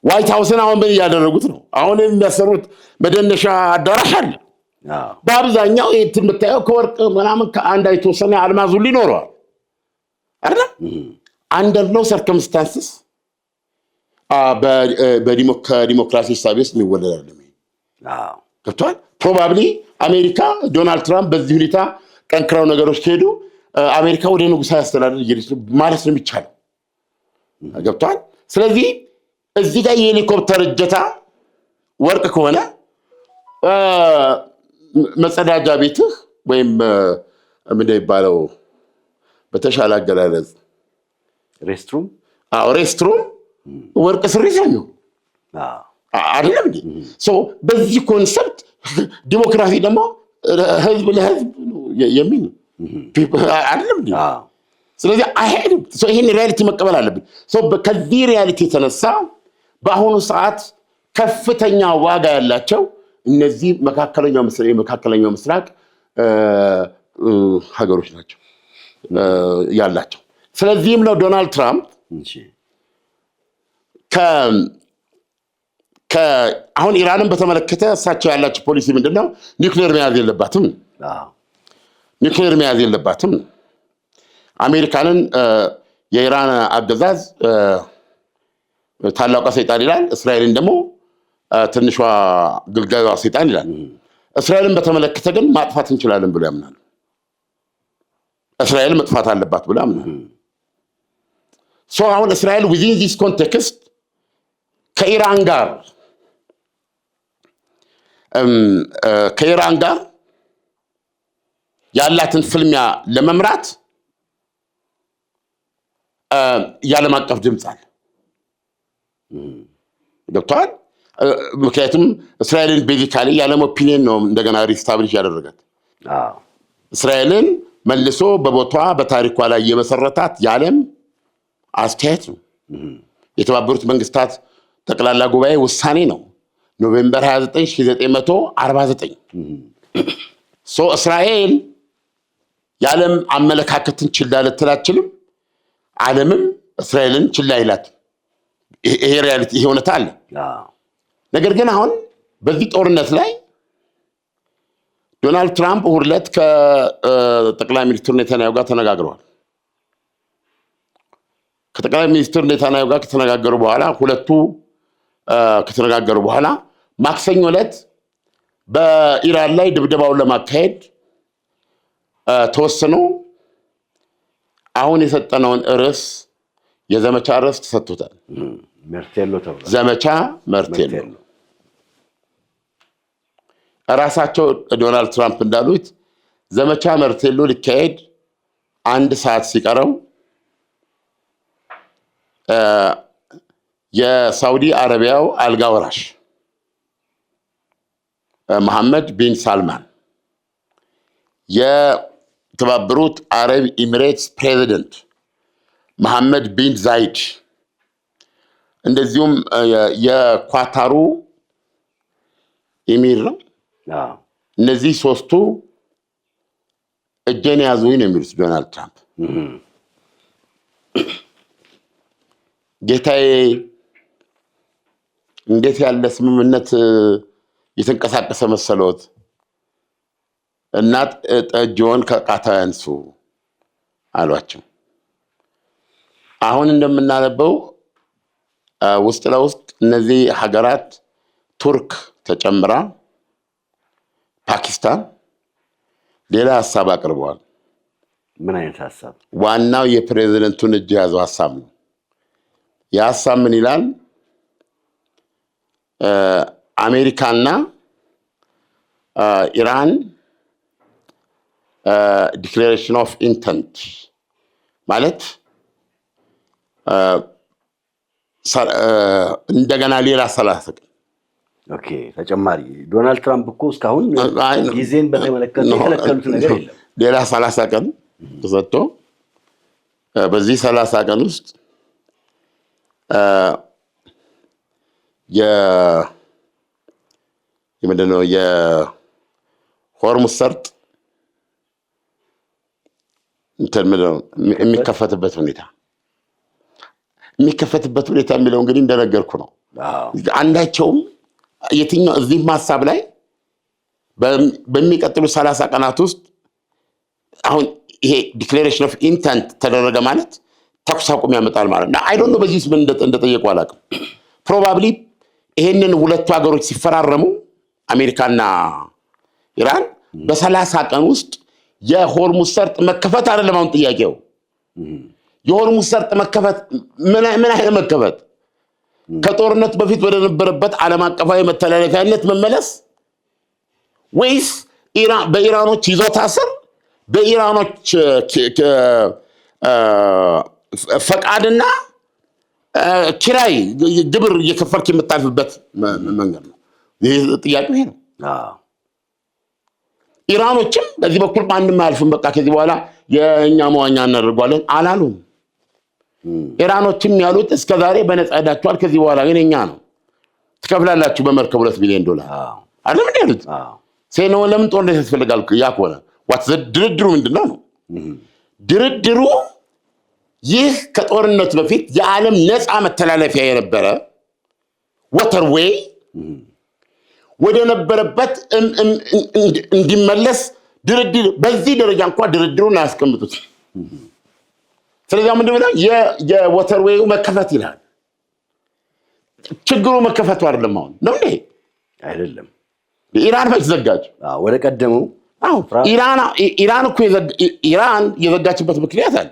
ዋይት ሃውስን አሁን ምን ያደረጉት ነው? አሁን የሚያሰሩት መደነሻ አዳራሽ አለ። በአብዛኛው እንትን የምታየው ከወርቅ ምናምን ከአንድ የተወሰነ አልማዝ ሁሉ ይኖረዋል አይደል? under no circumstances ከዲሞክራሲ ሂሳብ ውስጥ የሚወለድ አይደለም። ገብቷል። ፕሮባብሊ አሜሪካ ዶናልድ ትራምፕ በዚህ ሁኔታ ጠንክረው ነገሮች ከሄዱ አሜሪካ ወደ ንጉሳዊ አስተዳደር እየሄደች ማለት ነው የሚቻለው። ገብቷል። ስለዚህ እዚህ ጋር የሄሊኮፕተር እጀታ ወርቅ ከሆነ መጸዳጃ ቤትህ ወይም ምንድን ይባለው በተሻለ አገላለጽ ሬስትሩም ወርቅ ስሪት ነው አይደለም እንዴ? በዚህ ኮንሰፕት ዲሞክራሲ ደግሞ ህዝብ ለህዝብ የሚል አይደለም እንዴ? ስለዚህ አይሄድም። ይሄን ሪያሊቲ መቀበል አለብን። ከዚህ ሪያሊቲ የተነሳ በአሁኑ ሰዓት ከፍተኛ ዋጋ ያላቸው እነዚህ መካከለኛው ምስራቅ ሀገሮች ናቸው ያላቸው። ስለዚህም ነው ዶናልድ ትራምፕ አሁን ኢራንን በተመለከተ እሳቸው ያላቸው ፖሊሲ ምንድነው? ኒውክሌር መያዝ የለባትም። አሜሪካንን የኢራን አገዛዝ ታላቋ ሰይጣን ይላል፣ እስራኤልን ደግሞ ትንሿ ግልጋዩ ሰይጣን ይላል። እስራኤልን በተመለከተ ግን ማጥፋት እንችላለን ብሎ ያምናል። እስራኤል መጥፋት አለባት ብሎ ያምናል። አሁን እስራኤል within this context ከኢራን ጋር ከኢራን ጋር ያላትን ፍልሚያ ለመምራት የዓለም አቀፍ ድምፅ አለ። ገብቷል። ምክንያቱም እስራኤልን ቤዚካሊ የዓለም ኦፒኒየን ነው እንደገና ሪስታብሊሽ ያደረጋት። እስራኤልን መልሶ በቦቷ በታሪኳ ላይ የመሰረታት የዓለም አስተያየት ነው። የተባበሩት መንግስታት ጠቅላላ ጉባኤ ውሳኔ ነው። ኖቬምበር 29 1949 እስራኤል የዓለም አመለካከትን ችላ ልትል አትችልም። ዓለምም እስራኤልን ችላ ይላት። ይሄ ሪያሊቲ፣ ይሄ እውነታ አለ። ነገር ግን አሁን በዚህ ጦርነት ላይ ዶናልድ ትራምፕ እሑድ ዕለት ከጠቅላይ ሚኒስትር ኔታንያሁ ጋር ተነጋግረዋል። ከጠቅላይ ሚኒስትር ኔታንያሁ ጋር ከተነጋገሩ በኋላ ከተነጋገሩ በኋላ ማክሰኞ ዕለት በኢራን ላይ ድብደባውን ለማካሄድ ተወስኖ አሁን የሰጠነውን ርዕስ የዘመቻ ርዕስ ተሰጥቶታል። መርቴሎ ተብሏል። ዘመቻ መርቴሎ። ራሳቸው ዶናልድ ትራምፕ እንዳሉት ዘመቻ መርቴሎ ሊካሄድ 1 ሰዓት ሲቀረው የሳውዲ አረቢያው አልጋ ወራሽ መሐመድ ቢን ሳልማን፣ የተባበሩት አረብ ኤሚሬትስ ፕሬዚደንት መሐመድ ቢን ዛይድ፣ እንደዚሁም የኳታሩ ኤሚር ነው። እነዚህ 3ቱ እጄን ያዙኝ ነው የሚሉት ዶናልድ ትራምፕ። ጌታዬ እንዴት ያለ ስምምነት የተንቀሳቀሰ መሰሎት? እና ጠጅዎን ከቃታው ያንሱ አሏቸው። አሁን እንደምናነበው ውስጥ ለውስጥ እነዚህ ሀገራት ቱርክ ተጨምራ ፓኪስታን ሌላ ሀሳብ አቅርበዋል። ምን አይነት ሀሳብ? ዋናው የፕሬዝደንቱን እጅ የያዘው ሀሳብ ነው። የሀሳብ ምን ይላል? አሜሪካና ኢራን ዲክሌሬሽን ኦፍ ኢንተንት ማለት እንደገና ሌላ 30 ቀን ተጨማሪ። ዶናልድ ትራምፕ እኮ እስካሁን ጊዜን በተመለከተ የከለከሉት ነገር የለም። ሌላ 30 ቀን ተሰጥቶ በዚህ 30 ቀን ውስጥ ምንድነው የሆርሙዝ ሰርጥ የሚከፈትበት ሁኔታ የሚለው እንግዲህ እንደነገርኩ ነው። አንዳቸውም የትኛው እዚህ ሀሳብ ላይ በሚቀጥሉ 30 ቀናት ውስጥ አሁን ይሄ ዲክሌሬሽን ኦፍ ኢንተንት ተደረገ ማለት ተኩስ አቁም ያመጣል ማለት ነው። አይ ዶንት ኖ በዚህ ምን እንደጠየቁ አላውቅም። ፕሮባብሊ ይሄንን ሁለቱ ሀገሮች ሲፈራረሙ አሜሪካና ኢራን በ30 ቀን ውስጥ የሆርሙዝ ሰርጥ መከፈት አይደለም አሁን ጥያቄው። የሆርሙዝ ሰርጥ መከፈት ምን አይነት መከፈት? ከጦርነቱ በፊት ወደ ነበረበት ዓለም አቀፋዊ መተላለፊያነት መመለስ ወይስ በኢራኖች ይዞታ ስር በኢራኖች ፈቃድና ኪራይ ግብር እየከፈልክ የምታልፍበት መንገድ ነው? ይሄ ጥያቄው ይሄ ነው። ኢራኖችም በዚህ በኩል ማንም አያልፍም፣ በቃ ከዚህ በኋላ የእኛ መዋኛ እናደርጓለን አላሉም። ኢራኖችም ያሉት እስከዛሬ በነፃ ሄዳችኋል፣ ከዚህ በኋላ ግን የኛ ነው፣ ትከፍላላችሁ በመርከብ $2 ቢሊዮን አይደለም እንዴ ያሉት። ሴነው ለምን ጦርነት ያስፈልጋል? ያ ከሆነ ድርድሩ ምንድነው ነው? ድርድሩ ይህ ከጦርነቱ በፊት የዓለም ነፃ መተላለፊያ የነበረ ወተርዌይ ወደ ነበረበት እንዲመለስ ድርድር በዚህ ደረጃ እንኳን ድርድሩን አያስቀምጡት። ስለዚህ ምንድነው የወተርዌዩ መከፈት ይላል። ችግሩ መከፈቱ አይደለም አሁን ነው እንዴ? አይደለም። ኢራን መች ዘጋች? ወደ ቀደመው ኢራን እኮ የዘጋችበት ምክንያት አለ።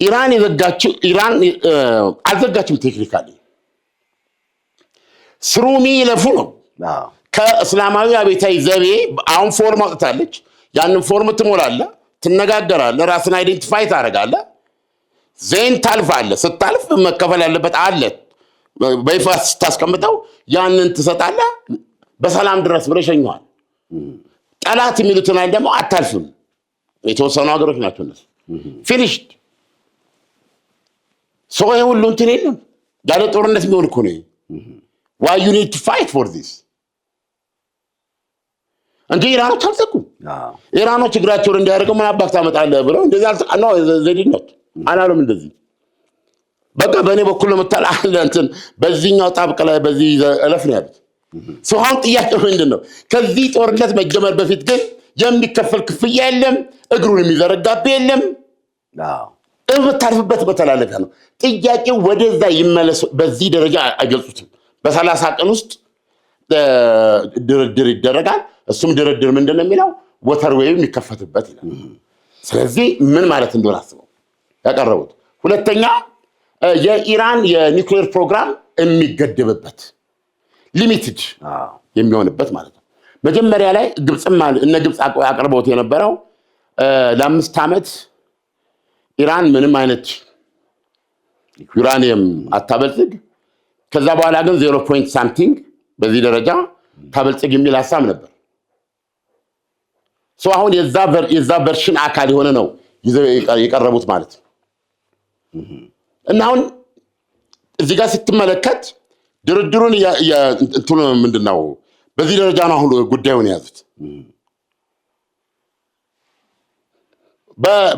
ኢራን አልዘጋችም። ቴክኒካሊ ስሩሚ ይለፉ ነው። ከእስላማዊ አብዮታዊ ዘቤ አሁን ፎርም አውጥታለች። ያንን ፎርም ትሞላለህ፣ ትነጋገራለህ፣ ራስን አይዴንቲፋይ ታደርጋለህ፣ ዜን ታልፋለህ። ስታልፍ መከፈል ያለበት አለ በይፋ ስታስቀምጠው ያንን ትሰጣለህ። በሰላም ድረስ ብለህ ሸኘዋል። ጠላት የሚሉትን አይደል ደግሞ አታልፍም። የተወሰኑ ሀገሮች ናቸው እነሱ ፊኒሽድ። ሰው ሁሉ እንትን የለም ያለ ጦርነት የሚሆን እኮ ነው። why you need to fight for this እንጂ ኢራኖች አልዘጉም። ኢራኖች እግራቸውን እንዲያደርገው ምን አባክ ታመጣለህ ብለው እንደዚህ ነው ዘዲነት አላለም። እንደዚህ በቃ በእኔ በኩል ነው የምታላለ እንትን በዚህኛው ጣብቅ ላይ በዚህ እለፍ ነው ያሉት። አሁን ጥያቄው ምንድን ነው? ከዚህ ጦርነት መጀመር በፊት ግን የሚከፈል ክፍያ የለም፣ እግሩን የሚዘረጋብ የለም። የምታልፍበት መተላለፊያ ነው። ጥያቄው ወደዛ ይመለስ። በዚህ ደረጃ አይገልጹትም። በ30 ቀን ውስጥ ድርድር ይደረጋል። እሱም ድርድር ምንድን ነው የሚለው ወተር ዌይ የሚከፈትበት ይላል። ስለዚህ ምን ማለት እንደሆነ አስበው ያቀረቡት። ሁለተኛ የኢራን የኒውክሌር ፕሮግራም የሚገደብበት ሊሚትድ የሚሆንበት ማለት ነው። መጀመሪያ ላይ እነ ግብፅ አቅርቦት የነበረው ለ5 ዓመት ኢራን ምንም አይነት ዩራኒየም አታበልጽግ፣ ከዛ በኋላ ግን 0.something በዚህ ደረጃ ታበልጽግ የሚል ሀሳብ ነበር። አሁን የዛ ቨርሽን አካል የሆነ ነው የቀረቡት ማለት ነው። እና አሁን እዚህ ጋር ስትመለከት ድርድሩን እንትኑ ምንድነው በዚህ ደረጃ ነው አሁን ጉዳዩን የያዙት።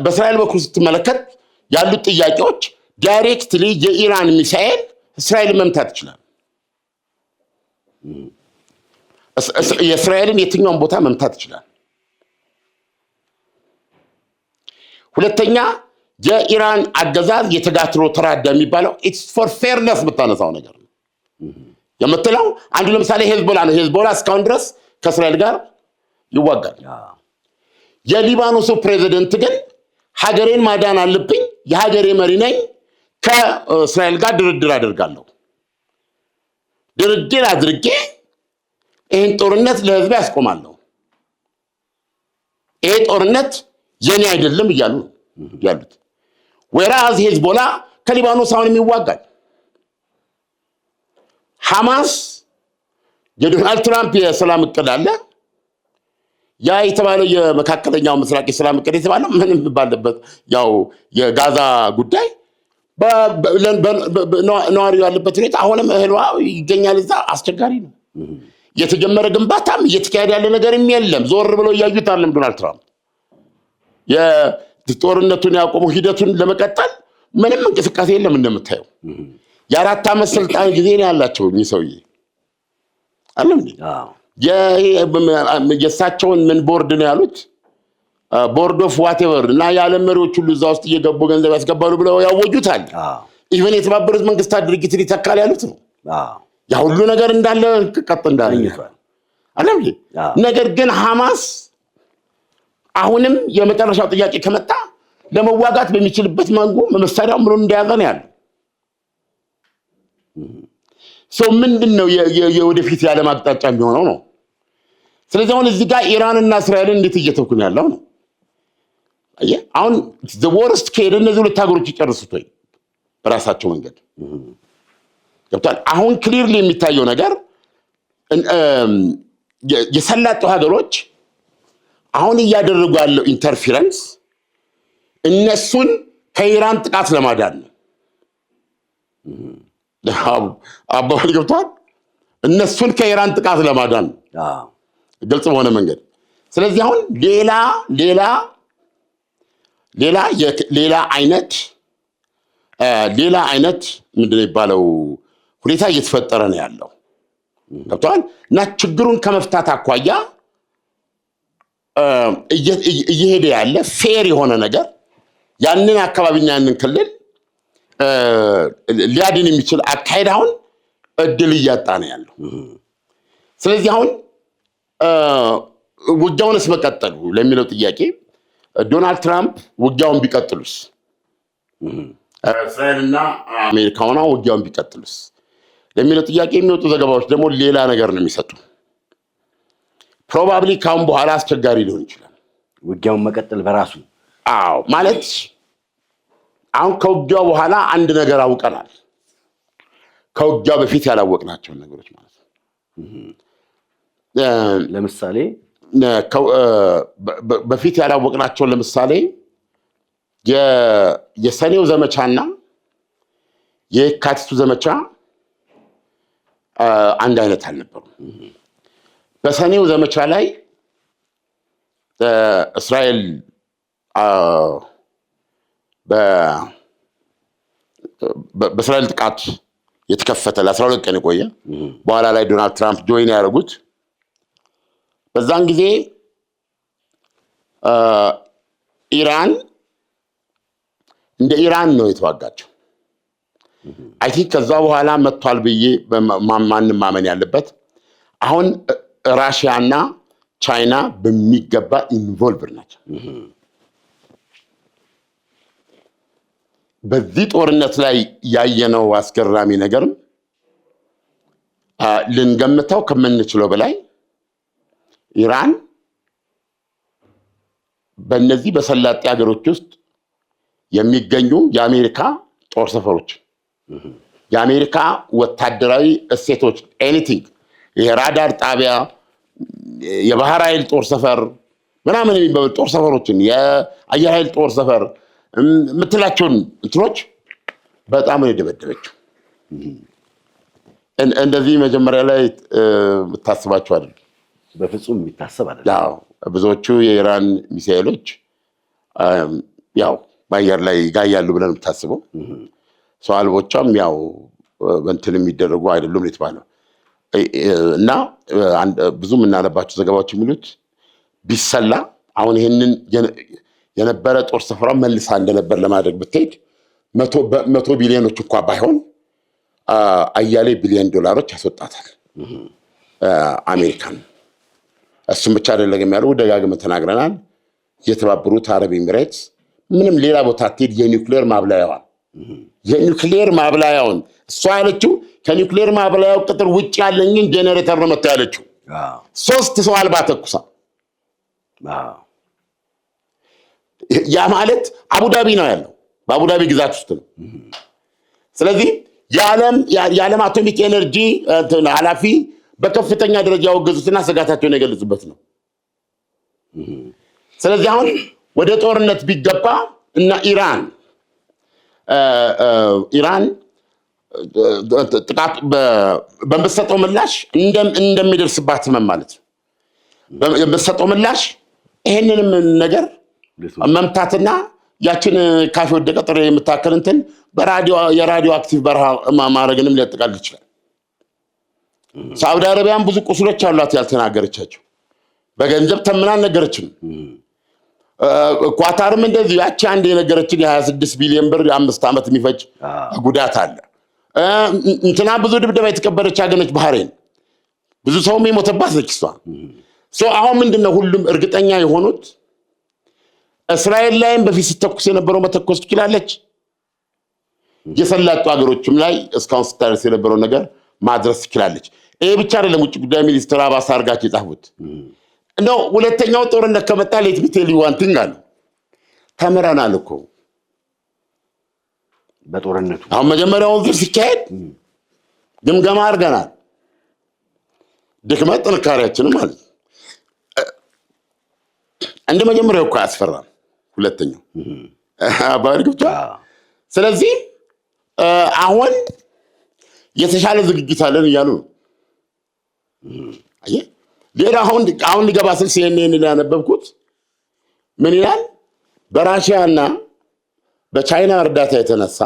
በእስራኤል በኩል ስትመለከት ያሉት ጥያቄዎች ዳይሬክትሊ የኢራን ሚሳኤል እስራኤልን መምታት ይችላል። የእስራኤልን የትኛውን ቦታ መምታት ይችላል። ሁለተኛ የኢራን አገዛዝ የተጋትሮ ተራዳ የሚባለው ኢትስ ፎር ፌርነስ የምታነሳው ነገር ነው የምትለው አንዱ ለምሳሌ ሄዝቦላ ነው። ሄዝቦላ እስካሁን ድረስ ከእስራኤል ጋር ይዋጋል። የሊባኖሱ ፕሬዚደንት ግን ሀገሬን ማዳን አለብኝ፣ የሀገሬ መሪ ነኝ፣ ከእስራኤል ጋር ድርድር አደርጋለሁ፣ ድርድር አድርጌ ይህን ጦርነት ለህዝብ ያስቆማለሁ፣ ይሄ ጦርነት የኔ አይደለም እያሉ ያሉት። ወራዝ ሄዝቦላ ከሊባኖስ አሁንም ይዋጋል። ሐማስ የዶናልድ ትራምፕ የሰላም እቅድ አለ። ያ የተባለው የመካከለኛው ምስራቅ የሰላም እቅድ የተባለው ምንም ባለበት ያው የጋዛ ጉዳይ ነዋሪው ያለበት ሁኔታ አሁንም እህልዋ ይገኛል። እዛ አስቸጋሪ ነው። የተጀመረ ግንባታም እየተካሄደ ያለ ነገርም የለም። ዞር ብለው እያዩት አለም ዶናልድ ትራምፕ የጦርነቱን ያቆሙ ሂደቱን ለመቀጠል ምንም እንቅስቃሴ የለም። እንደምታየው የ4 ዓመት ስልጣን ጊዜ ነው ያላቸው እኚህ ሰውዬ አለም የእሳቸውን ምን ቦርድ ነው ያሉት ቦርድ ኦፍ ዋቴቨር እና የዓለም መሪዎች ሁሉ እዛ ውስጥ እየገቡ ገንዘብ ያስገባሉ ብለው ያወጁታል። ኢቨን የተባበሩት መንግስታት ድርጅት ሊተካል ያሉት ነው። ያ ሁሉ ነገር እንዳለ ቀጥ እንዳለ አለም። ነገር ግን ሐማስ አሁንም የመጨረሻው ጥያቄ ከመጣ ለመዋጋት በሚችልበት መንጉ መሳሪያው ምን እንደያዘ ነው ያለው። ምንድነው የወደፊት የዓለም አቅጣጫ የሚሆነው ነው። ስለዚህ አሁን እዚህ ጋር ኢራንና እስራኤልን እንዴት እየተኩን ያለው ነው። አሁን the worst ከሄደ እነዚህ ሁለት ሀገሮች ይጨርሱት ወይ በራሳቸው መንገድ ገብቷል። አሁን ክሊርሊ የሚታየው ነገር የሰላጡ ሀገሮች አሁን እያደረጉ ያለው ኢንተርፌረንስ እነሱን ከኢራን ጥቃት ለማዳን ነው። አባባል ገብቷል። እነሱን ከኢራን ጥቃት ለማዳን ነው ግልጽ በሆነ መንገድ። ስለዚህ አሁን ሌላ አይነት ምንድነው የሚባለው ሁኔታ እየተፈጠረ ነው ያለው ገብቷል። እና ችግሩን ከመፍታት አኳያ እየሄደ ያለ ፌር የሆነ ነገር ያንን አካባቢና ያንን ክልል ሊያድን የሚችል አካሄድ አሁን እድል እያጣ ነው ያለው። ስለዚህ አሁን ውጊያውንስ መቀጠሉ ለሚለው ጥያቄ ዶናልድ ትራምፕ ውጊያውን ቢቀጥሉስ፣ እስራኤልና አሜሪካ ሆነው ውጊያውን ቢቀጥሉስ ለሚለው ጥያቄ የሚወጡ ዘገባዎች ደግሞ ሌላ ነገር ነው የሚሰጡ። ፕሮባብሊ ካሁን በኋላ አስቸጋሪ ሊሆን ይችላል ውጊያውን መቀጠል በራሱ። አዎ ማለት አሁን ከውጊያው በኋላ አንድ ነገር አውቀናል። ከውጊያው በፊት ያላወቅናቸው ነገሮች ማለት ነው። ለምሳሌ በፊት ያላወቅናቸው ለምሳሌ የሰኔው ዘመቻና የካቲቱ ዘመቻ አንድ አይነት አልነበሩም። በሰኔው ዘመቻ ላይ እስራኤል በእስራኤል ጥቃት የተከፈተ ለ12 ቀን የቆየ በኋላ ላይ ዶናልድ ትራምፕ ጆይን ያደረጉት በዛን ጊዜ ኢራን እንደ ኢራን ነው የተዋጋቸው። አይ ቲንክ ከዛ በኋላ መጥቷል ብዬ ማንም ማመን ያለበት አሁን ራሽያና ቻይና በሚገባ ኢንቮልቭድ ናቸው። በዚህ ጦርነት ላይ ያየነው አስገራሚ ነገርም ልንገምተው ከምንችለው በላይ ኢራን በእነዚህ በሰላጤ ሀገሮች ውስጥ የሚገኙ የአሜሪካ ጦር ሰፈሮች፣ የአሜሪካ ወታደራዊ እሴቶች ኤኒቲንግ የራዳር ጣቢያ፣ የባህር ኃይል ጦር ሰፈር ምናምን የሚባሉ ጦር ሰፈሮችን የአየር ኃይል ጦር ሰፈር የምትላቸውን እንትኖች በጣም ነው የደበደበችው። እንደዚህ መጀመሪያ ላይ የምታስባቸው አይደለም። በፍጹም የሚታሰብ አይደለም። ብዙዎቹ የኢራን ሚሳኤሎች ያው በአየር ላይ ይጋያሉ ብለን የምታስበው ሰው አልቦቿም ያው እንትን የሚደረጉ አይደሉም የተባለው እና ብዙ የምናነባቸው ዘገባዎች የሚሉት ቢሰላ አሁን ይህንን የነበረ ጦር ሰፈራ መልሳ እንደነበር ለማድረግ ብትሄድ 100 ቢሊዮኖች እንኳ ባይሆን አያሌ ቢሊዮን ዶላሮች ያስወጣታል አሜሪካን። እሱም ብቻ አይደለም ያለው ደጋግመን ተናግረናል። የተባበሩት አረብ ኤሚሬትስ ምንም ሌላ ቦታ ትሄድ የኒውክሌር ማብላያውን እሷ ያለችው ከኒውክሌር ማብላያው ቅጥር ውጭ ያለኝን ጄኔሬተር ነው መጥታ ያለችው 3 ሰው አልባ ተኩሳ። ያ ማለት አቡዳቢ ነው ያለው፣ በአቡዳቢ ግዛት ውስጥ ነው። ስለዚህ የዓለም አቶሚክ ኤነርጂ ኃላፊ በከፍተኛ ደረጃ ያወገዙትና ስጋታቸውን የገለጹበት ነው። ስለዚህ አሁን ወደ ጦርነት ቢገባ እና ኢራን ጥቃት በምትሰጠው ምላሽ እንደሚደርስባት ማለት ነው። በምትሰጠው ምላሽ ይሄንንም ነገር መምታትና ያችን ካፌ ወደቀ ጥሬ የምታከል እንትን የራዲዮ አክቲቭ በረሃ ማድረግንም ሊያጠቃልል ይችላል። ሳውዲ አረቢያን ብዙ ቁስሎች አሏት ያልተናገረቻቸው፣ በገንዘብ ተምና አልነገረችም። ኳታርም እንደዚህ ያቺ አንድ የነገረችን የ26 ቢሊዮን ብር 5 ዓመት የሚፈጅ ጉዳት አለ። እንትና ብዙ ድብደባ የተቀበለች አገነች ባህሬን፣ ብዙ ሰውም የሞተባት ነች እሷ። አሁን ምንድነው ሁሉም እርግጠኛ የሆኑት እስራኤል ላይም በፊት ስተኩስ የነበረው መተኮስ ትችላለች። የሰላጡ ሀገሮችም ላይ እስካሁን ስታደርስ የነበረው ነገር ማድረስ ትችላለች። ይሄ ብቻ አይደለም። ውጭ ጉዳይ ሚኒስትር አባስ አርጋቸው የጻፉት ነው። ሁለተኛው ጦርነት ከመጣ ሌት ሚ ቴል ዩ ዋን ቲንግ አለ። ተምረናል እኮ በጦርነቱ። አሁን መጀመሪያውን ዙር ሲካሄድ ግምገማ አድርገናል። ድክመት ጥንካሬያችንም ማለት እንደ መጀመሪያው እኮ አያስፈራም። ሁለተኛው አባሪ ግብታ። ስለዚህ አሁን የተሻለ ዝግጅት አለን እያሉ ነው። አየ ሌላ አሁን ሊገባ ስል CNN ላይ ያነበብኩት ምን ይላል? በራሽያና በቻይና እርዳታ የተነሳ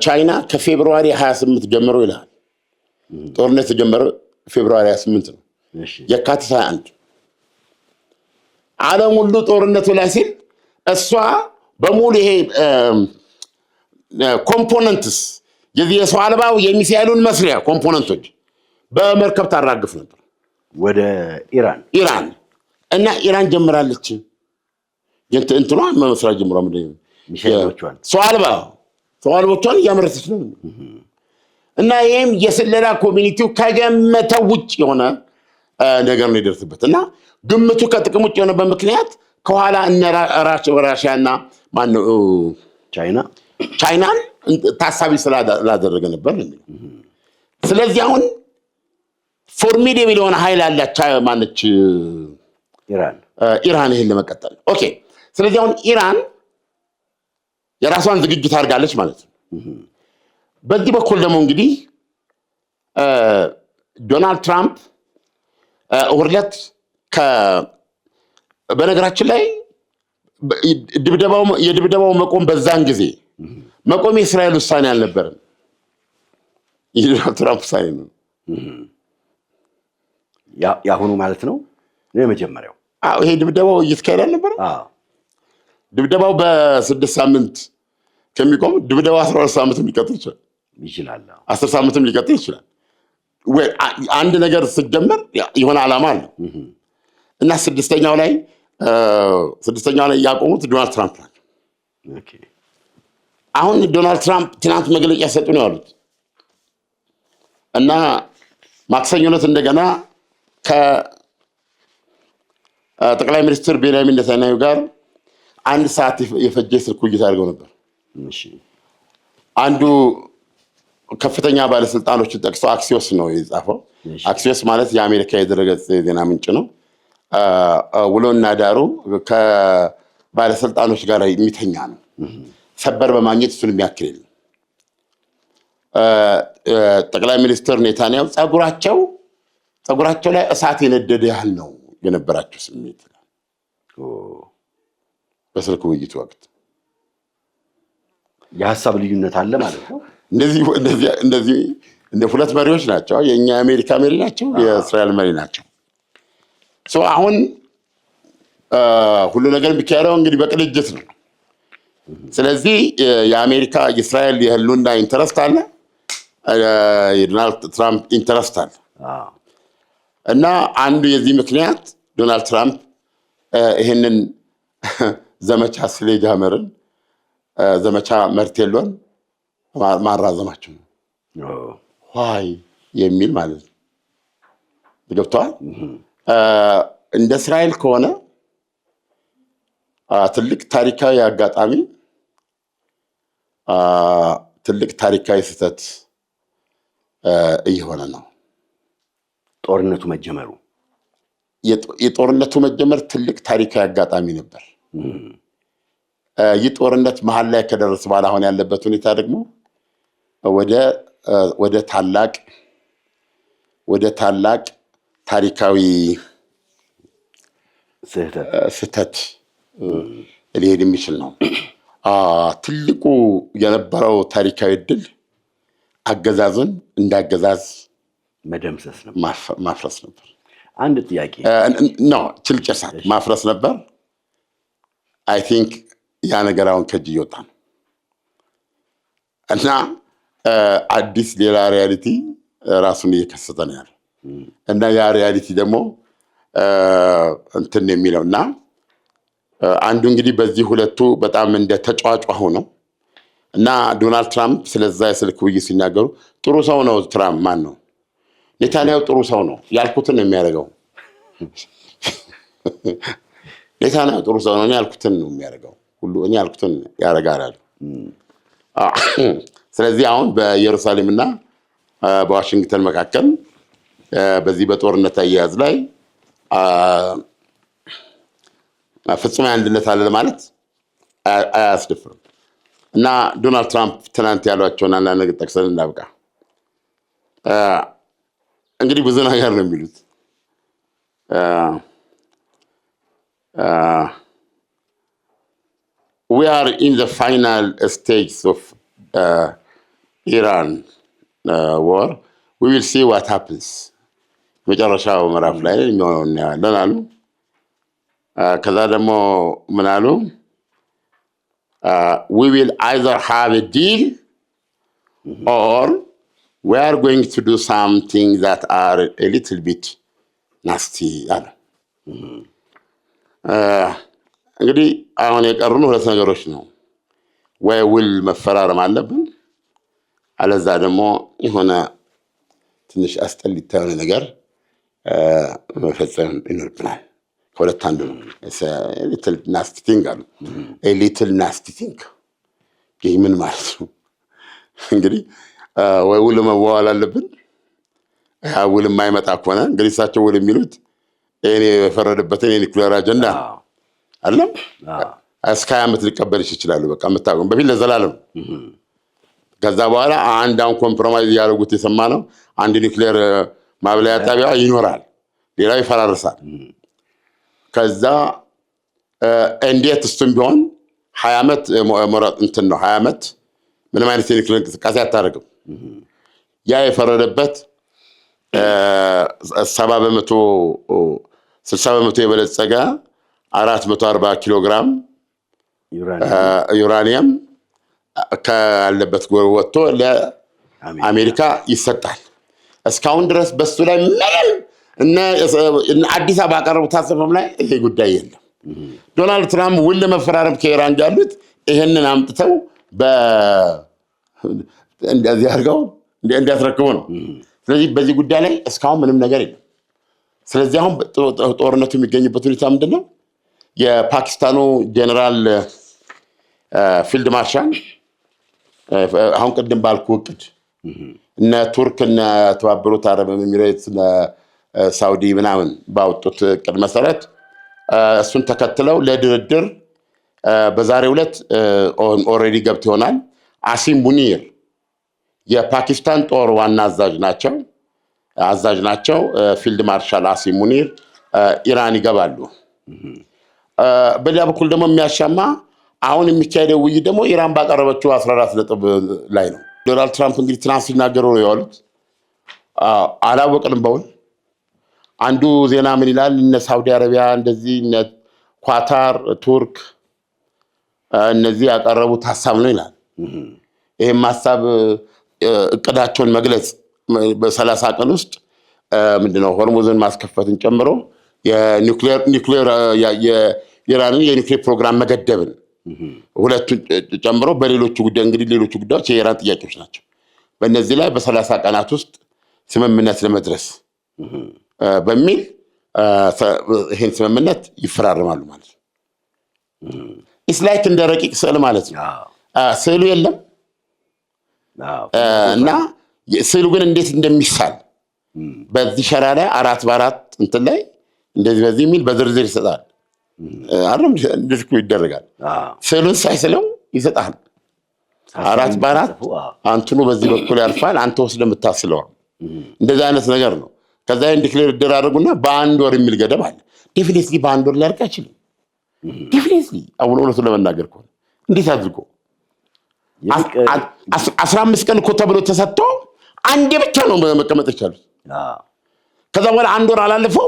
ቻይና ከፌብሩዋሪ 28 ጀምሮ ይላል ጦርነት የጀመረው ፌብሩዋሪ 28 ነው። የካቲት 21 ዓለም ሁሉ ጦርነቱ ላይ ሲል እሷ በሙሉ ይሄ ኮምፖነንትስ የሰው አልባው የሚሳኤሉን መስሪያ ኮምፖነንቶች በመርከብ ታራግፍ ነበር ወደ ኢራን እና ኢራን ጀምራለች። እንትኗ መስራት ጀምሯ ሚሳኤሎቿን ሰው አልባዎቿን እያመረተች ነው። እና ይህም የስለላ ኮሚኒቲው ከገመተው ውጭ የሆነ ነገር ነው የደረስበት እና ግምቱ ከጥቅም ውጭ የሆነበት ምክንያት ከኋላ እነ ራሽያና ማነው ቻይናን ታሳቢ ስላደረገ ነበር ነው። ስለዚህ አሁን ፎርሚዴብል የሆነ ኃይል ያላት ማነች ኢራን ይሄን ለመቀጠል ኦኬ። ስለዚህ አሁን ኢራን የራሷን ዝግጅት አድርጋለች ማለት ነው። በዚህ በኩል ደግሞ እንግዲህ ዶናልድ ትራምፕ ወርለት በነገራችን ላይ የድብደባው መቆም በዛን ጊዜ መቆም የእስራኤል ውሳኔ አልነበረም፣ የዶናልድ ትራምፕ ውሳኔ ነው። ያሁኑ ማለት ነው የመጀመሪያው። ይሄ ድብደባው እየተካሄደ አልነበረም። ድብደባው በ6 ሳምንት ከሚቆም ድብደባው 12 ሳምንት ሊቀጥል ይችላል፣ 10 ሳምንትም ሊቀጥል ይችላል። አንድ ነገር ስትጀምር የሆነ ዓላማ አለው እና ስድስተኛው ላይ ያቆሙት ዶናልድ ትራምፕ ናቸው። አሁን ዶናልድ ትራምፕ ትናንት መግለጫ ሰጡ ነው ያሉት እና ማክሰኞ ዕለት እንደገና ከጠቅላይ ሚኒስትር ቤንያሚን ኔታንያሁ ጋር 1 ሰዓት የፈጀ ስልክ ውይይት አድርገው ነበር። አንዱ ከፍተኛ ባለስልጣኖችን ጠቅሰው አክሲዮስ ነው የጻፈው። አክሲዮስ ማለት የአሜሪካ የድረገጽ ዜና ምንጭ ነው። ውሎና ዳሩ ከባለስልጣኖች ጋር የሚተኛ ነው። ሰበር በማግኘት እሱን የሚያክል የለም። ጠቅላይ ሚኒስትር ኔታንያሁ ጸጉራቸው ላይ እሳት የነደደ ያህል ነው የነበራቸው ስሜት በስልክ ውይይቱ ወቅት። የሀሳብ ልዩነት አለ ማለት ነው። እንደዚህ ሁለት መሪዎች ናቸው። የኛ የአሜሪካ መሪ ናቸው፣ የእስራኤል መሪ ናቸው። አሁን ሁሉ ነገር የሚካሄደው እንግዲህ በቅንጅት ነው። ስለዚህ የአሜሪካ የእስራኤል የህልውና ኢንተረስት አለ፣ የዶናልድ ትራምፕ ኢንተረስት አለ እና አንዱ የዚህ ምክንያት ዶናልድ ትራምፕ ይህንን ዘመቻ ስሌጃመርን ዘመቻ መርቴሎን ማራዘማቸው ነው። ዋይ የሚል ማለት ነው። ገብተዋል። እንደ እስራኤል ከሆነ ትልቅ ታሪካዊ አጋጣሚ፣ ትልቅ ታሪካዊ ስህተት እየሆነ ነው። ጦርነቱ መጀመሩ የጦርነቱ መጀመር ትልቅ ታሪካዊ አጋጣሚ ነበር። ይህ ጦርነት መሀል ላይ ከደረሰ በኋላ አሁን ያለበት ሁኔታ ደግሞ ወደ ታላቅ ታሪካዊ ስህተት ሊሄድ የሚችል ነው። ትልቁ የነበረው ታሪካዊ እድል አገዛዙን እንዳገዛዝ መደምሰስ ነበር፣ ማፍረስ ነበር። አንድ ጥያቄ ነው ችልጨሳት ማፍረስ ነበር። አይ ቲንክ ያ ነገር አሁን ከእጅ እየወጣ ነው እና አዲስ ሌላ ሪያሊቲ ራሱን እየከሰተ ነው ያለው እና ያ ሪያሊቲ ደግሞ እንትን የሚለው እና አንዱ እንግዲህ በዚህ ሁለቱ በጣም እንደ ተጫዋጫሁ ነው እና ዶናልድ ትራምፕ ስለዛ የስልክ ውይይት ሲናገሩ ጥሩ ሰው ነው ትራምፕ ማን ነው ኔታንያሁ ጥሩ ሰው ነው ያልኩትን ነው የሚያደርገው። ኔታንያሁ ጥሩ ሰው ነው ያልኩትን ነው የሚያደርገው፣ ሁሉ እኔ ያልኩትን ያደርጋል። ስለዚህ አሁን በኢየሩሳሌምና በዋሽንግተን መካከል በዚህ በጦርነት አያያዝ ላይ ፍጹም አንድነት አለ ማለት አያስደፍርም እና ዶናልድ ትራምፕ ትናንት ያሏቸውን አንዳንድ ነገር ጠቅሰን እናብቃ። እንግዲህ ብዙ ነገር ነው የሚሉት። we are in the final stage of Iran war. We will see what happens. መጨረሻው ምዕራፍ ላይ የሚሆነው እናያለን አሉ። ከዛ ደግሞ ምን አሉ? we will either have a deal or we are going to do something that are a little bit nasty አሉ። እንግዲህ አሁን የቀሩን ሁለት ነገሮች ነው። ወይ ውል መፈራረም አለብን፣ አለዛ ደግሞ የሆነ ትንሽ አስጠሊታ የሆነ ነገር መፈጸም ይኖርብናል። ከሁለት አንዱ ነው። ሊትል ናስቲ ቲንግ አሉ። ሊትል ናስቲ ቲንግ ይህ ምን ማለት ነው? እንግዲህ ወይ ውል መዋዋል አለብን። ያ ውል የማይመጣ ከሆነ እንግዲህ እሳቸው ውል የሚሉት እኔ የፈረደበትን የኒኩሌር አጀንዳ አለም እስከ 20 ዓመት ሊቀበልሽ ይችላሉ። በቃ የምታውቀው በፊት ለዘላለም ከዛ በኋላ አንዳውን ኮምፕሮማይዝ ያደረጉት የሰማ ነው። አንድ ኒኩሌር ማብለያ ጣቢያ ይኖራል፣ ሌላው ይፈራርሳል። ከዛ እንዴት እሱም ቢሆን 20 ዓመት ሞራጥ እንትን ነው 20 ዓመት ምንም አይነት የኒኩሌር እንቅስቃሴ አታደርግም። ያ የፈረደበት 60% የበለጸገ 440 ኪሎ ግራም ዩራኒየም ካለበት ወጥቶ ለአሜሪካ ይሰጣል። እስካሁን ድረስ በሱ ላይ ምንም አዲስ አበባ ቀረቡት ሀሳብም ላይ ይሄ ጉዳይ የለም። ዶናልድ ትራምፕ ውል ለመፈራረም ከኢራን ጋር ያሉት ይሄንን አምጥተው እንደዚህ አድርገው እንዲያስረክቡ ነው። ስለዚህ በዚህ ጉዳይ ላይ እስካሁን ምንም ነገር የለም። ስለዚህ አሁን ጦርነቱ የሚገኝበት ሁኔታ ምንድን ነው? የፓኪስታኑ ጄኔራል ፊልድ ማርሻል አሁን ቅድም ባልኩ እቅድ እነ ቱርክ እነ ተባበሩት አረብ ኤሚሬትስ እነ ሳውዲ ምናምን ባወጡት እቅድ መሰረት እሱን ተከትለው ለድርድር በዛሬው ዕለት ኦልሬዲ ገብቶ ይሆናል። አሲም ሙኒር የፓኪስታን ጦር ዋና አዛዥ ናቸው። ፊልድ ማርሻል አሲም ሙኒር ኢራን ይገባሉ። በሌላ በኩል ደግሞ የሚያሻማ አሁን የሚካሄደው ውይይት ደግሞ ኢራን ባቀረበችው 14 ነጥብ ላይ ነው። ዶናልድ ትራምፕ እንግዲህ ትናንት ሲናገሩ ነው የዋሉት። አላወቅንም በውል አንዱ ዜና ምን ይላል? እነ ሳውዲ አረቢያ እንደዚህ እነ ኳታር፣ ቱርክ እነዚህ ያቀረቡት ሀሳብ ነው ይላል። ይህም ሀሳብ እቅዳቸውን መግለጽ በ30 ቀን ውስጥ ምንድነው ሆርሙዝን ማስከፈትን ጨምሮ የኢራንን የኒውክሌር ፕሮግራም መገደብን ሁለቱን ጨምሮ በሌሎቹ ጉዳይ እንግዲህ ሌሎቹ ጉዳዮች የኢራን ጥያቄዎች ናቸው። በእነዚህ ላይ በ30 ቀናት ውስጥ ስምምነት ለመድረስ በሚል ይህን ስምምነት ይፈራረማሉ ማለት ነው። ኢስላይክ እንደ ረቂቅ ስዕል ማለት ነው። ስዕሉ የለም እና ስዕሉ ግን እንዴት እንደሚሳል በዚህ ሸራ ላይ 4x4 እንትን ላይ እንደዚህ በዚህ የሚል በዝርዝር ይሰጣል። አረም እንደዚህ ይደረጋል። ስዕሉን ሳይስለው ይሰጣል። 4x4 አንተኑ በዚህ በኩል ያልፋል፣ አንተ ወስደህ የምታስለው እንደዚህ አይነት ነገር ነው። ከዛ ዲክሌር ይደራረጉና በአንድ ወር የሚል ገደብ አለ። ዴፊኒትሊ በአንድ ወር ሊያልቅ አይችልም። ዴፊኒትሊ አሁን እውነቱን ለመናገር ከሆነ እንዴት አድርጎ 15 ቀን እኮ ተብሎ ተሰጥቶ አንዴ ብቻ ነው መቀመጥ ይቻላል። ከዛ በኋላ አንድ ወር አላለፈው፣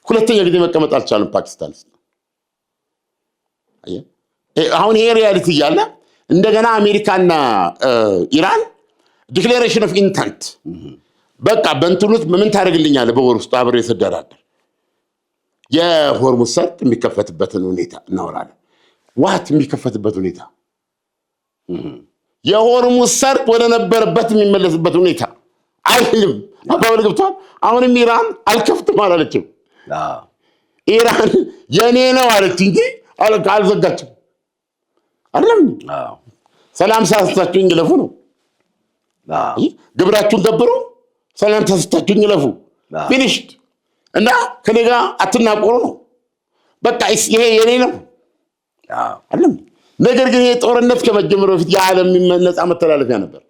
ሁለተኛ ጊዜ መቀመጥ አልቻለም ፓኪስታን ውስጥ። አሁን ይሄ ሪያሊቲ እያለ እንደገና አሜሪካና ኢራን ዲክሌሬሽን ኦፍ ኢንተንት በቃ በእንትኑት ምን ታደርግልኛለህ በወር ውስጥ አብሬ ስደራደር የሆርሙዝ ሰርጥ የሚከፈትበትን ሁኔታ እናወራለን። ዋት የሚከፈትበት ሁኔታ የሆርሙዝ ሰርጥ ወደ ነበረበት የሚመለስበት ሁኔታ አይልም። አባባል ገብቷል። አሁንም ኢራን አልከፍትም አላለችም። ኢራን የኔ ነው አለች እንጂ አልዘጋችም። አይደለም ሰላም ሳስታችሁኝ ይለፉ ነው። ግብራችሁን ገብሩ፣ ሰላም ሳስታችሁኝ ይለፉ። ፊኒሽድ እና ከኔ ጋር አትናቆሩ ነው። በቃ ይሄ የኔ ነው አይደለም። ነገር ግን ይሄ ጦርነት ከመጀመሩ በፊት የዓለም ነፃ መተላለፊያ ነበር።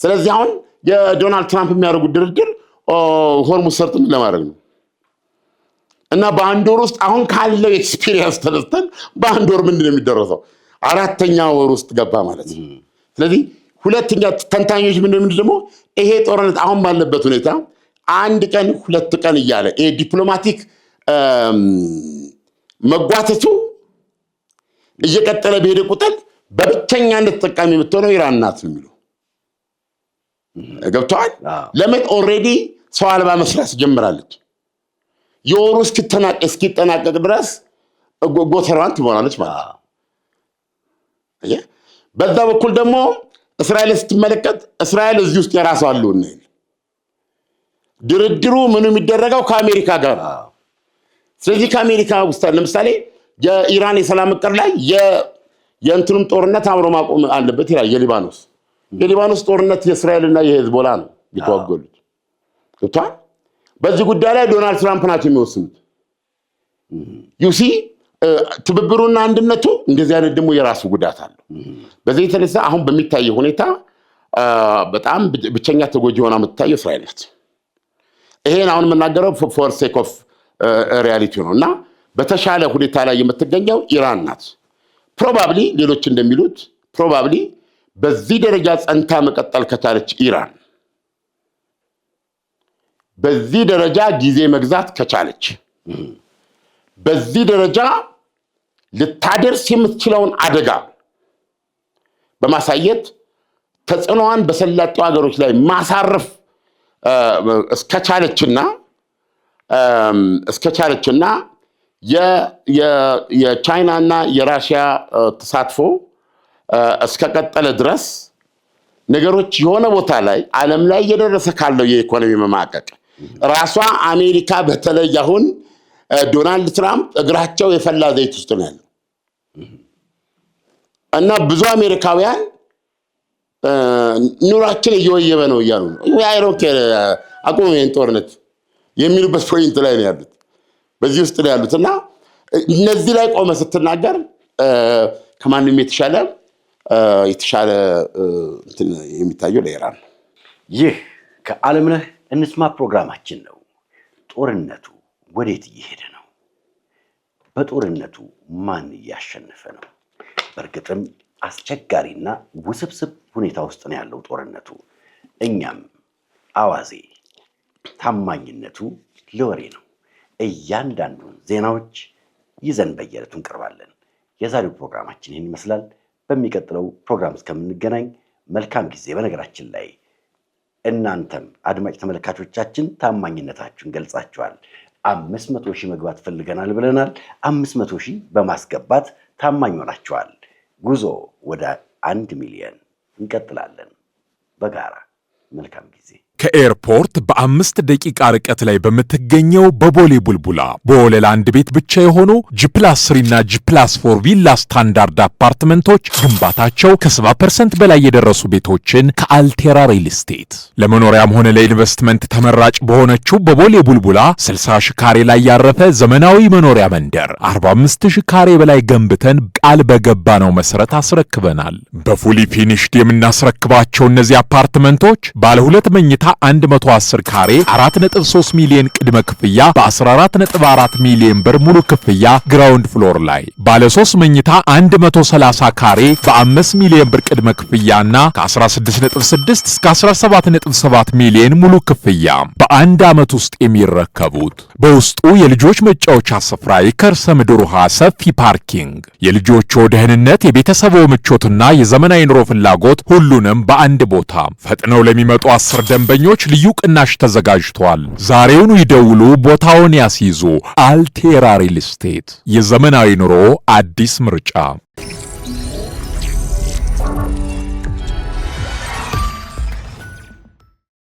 ስለዚህ አሁን የዶናልድ ትራምፕ የሚያደርጉት ድርድር ሆርሙዝ ሰርጥን ለማድረግ ነው እና በአንድ ወር ውስጥ አሁን ካለው ኤክስፒሪየንስ ተነስተን በአንድ ወር ምንድን ነው የሚደረሰው? 4ኛ ወር ውስጥ ገባ ማለት ነው። ስለዚህ ሁለተኛ ተንታኞች ምንድን ደግሞ ይሄ ጦርነት አሁን ባለበት ሁኔታ 1 ቀን 2 ቀን እያለ ይሄ ዲፕሎማቲክ መጓተቱ እየቀጠለ በሄደ ቁጥር በብቸኛነት ተጠቃሚ የምትሆነው ኢራን ናት ነው የሚለው። ገብተዋል። ለምን ኦልሬዲ ሰው አልባ መስራት ጀምራለች። የወሩ እስኪጠናቀቅ ድረስ ጎተራዋን ትሆናለች ማለት ነው። በዛ በኩል ደግሞ እስራኤል ስትመለከት እስራኤል እዚህ ውስጥ የራሷ አለውና ድርድሩ ምኑ የሚደረገው ከአሜሪካ ጋር ነው። ስለዚህ ከአሜሪካ ውስጥ ለምሳሌ የኢራን የሰላም እቅድ ላይ የእንትኑም ጦርነት አብሮ ማቆም አለበት ይላል። የሊባኖስ ጦርነት የእስራኤልና የሄዝቦላ ነው የተዋገሉት። ገብቶሃል? በዚህ ጉዳይ ላይ ዶናልድ ትራምፕ ናቸው የሚወስኑት። ዩሲ ትብብሩና አንድነቱ እንደዚህ አይነት ደግሞ የራሱ ጉዳት አለው። በዚህ የተነሳ አሁን በሚታየው ሁኔታ በጣም ብቸኛ ተጎጂ ሆና የምትታየው እስራኤል ናት። ይሄን አሁን የምናገረው ፎር ሴክ ኦፍ ሪያሊቲ ነው እና በተሻለ ሁኔታ ላይ የምትገኘው ኢራን ናት። ፕሮባብሊ ሌሎች እንደሚሉት ፕሮባብሊ በዚህ ደረጃ ጸንታ መቀጠል ከቻለች ኢራን በዚህ ደረጃ ጊዜ መግዛት ከቻለች በዚህ ደረጃ ልታደርስ የምትችለውን አደጋ በማሳየት ተጽዕኖዋን በሰላጤው ሀገሮች ላይ ማሳረፍ እስከቻለችና የቻይናና የራሽያ ተሳትፎ እስከቀጠለ ድረስ ነገሮች የሆነ ቦታ ላይ ዓለም ላይ እየደረሰ ካለው የኢኮኖሚ መማቀቅ ራሷ አሜሪካ በተለይ አሁን ዶናልድ ትራምፕ እግራቸው የፈላ ዘይት ውስጥ ነው ያለው እና ብዙ አሜሪካውያን ኑራችን እየወየበ ነው እያሉ ነው። አይሮክ አቁሙ ይሄን ጦርነት የሚሉበት ፖይንት ላይ ነው ያሉት። በዚህ ውስጥ ነው ያሉት እና እነዚህ ላይ ቆመ ስትናገር ከማንም የተሻለ የሚታየው ለኢራን ነው። ይህ ከዓለምነህ እንስማ ፕሮግራማችን ነው። ጦርነቱ ወዴት እየሄደ ነው? በጦርነቱ ማን እያሸነፈ ነው? በእርግጥም አስቸጋሪና ውስብስብ ሁኔታ ውስጥ ነው ያለው ጦርነቱ። እኛም አዋዜ ታማኝነቱ ለወሬ ነው እያንዳንዱን ዜናዎች ይዘን በየዕለቱ እንቀርባለን። የዛሬው ፕሮግራማችን ይህን ይመስላል። በሚቀጥለው ፕሮግራም እስከምንገናኝ መልካም ጊዜ። በነገራችን ላይ እናንተም አድማጭ ተመልካቾቻችን ታማኝነታችሁን ገልጻችኋል። 500,000 መግባት ፈልገናል ብለናል። 500,000 በማስገባት ታማኝ ሆናችኋል። ጉዞ ወደ 1 ሚሊዮን እንቀጥላለን በጋራ። መልካም ጊዜ። ከኤርፖርት በ5 ደቂቃ ርቀት ላይ በምትገኘው በቦሌ ቡልቡላ በወለል አንድ ቤት ብቻ የሆኑ ጂ+3 እና ጂ+4 ቪላ ስታንዳርድ አፓርትመንቶች ግንባታቸው ከ70% በላይ የደረሱ ቤቶችን ከአልቴራ ሪል ስቴት ለመኖሪያም ሆነ ለኢንቨስትመንት ተመራጭ በሆነችው በቦሌ ቡልቡላ 60,000 ካሬ ላይ ያረፈ ዘመናዊ መኖሪያ መንደር 45,000 ካሬ በላይ ገንብተን ቃል በገባነው መሰረት አስረክበናል። በፉሊ ፊኒሽድ የምናስረክባቸው እነዚህ አፓርትመንቶች ባለ 2 መኝታ 110 ካሬ 4.3 ሚሊዮን ቅድመ ክፍያ በ14.4 ሚሊዮን ብር ሙሉ ክፍያ ግራውንድ ፍሎር ላይ፣ ባለ 3 መኝታ 130 ካሬ በ5 ሚሊዮን ብር ቅድመ ክፍያና ከ16.6 እስከ 17.7 ሚሊዮን ሙሉ ክፍያ በአንድ ዓመት ውስጥ የሚረከቡት። በውስጡ የልጆች መጫወቻ ስፍራ፣ የከርሰ ምድር ውሃ፣ ሰፊ ፓርኪንግ፣ የልጆቹ ደህንነት፣ የቤተሰቡ ምቾትና የዘመናዊ ኑሮ ፍላጎት ሁሉንም በአንድ ቦታ። ፈጥነው ለሚመጡ 10 ደንበኞች ልዩ ቅናሽ ተዘጋጅቷል። ዛሬውኑ ይደውሉ፣ ቦታውን ያስይዙ። አልቴራ ሪል ስቴት፣ የዘመናዊ ኑሮ አዲስ ምርጫ።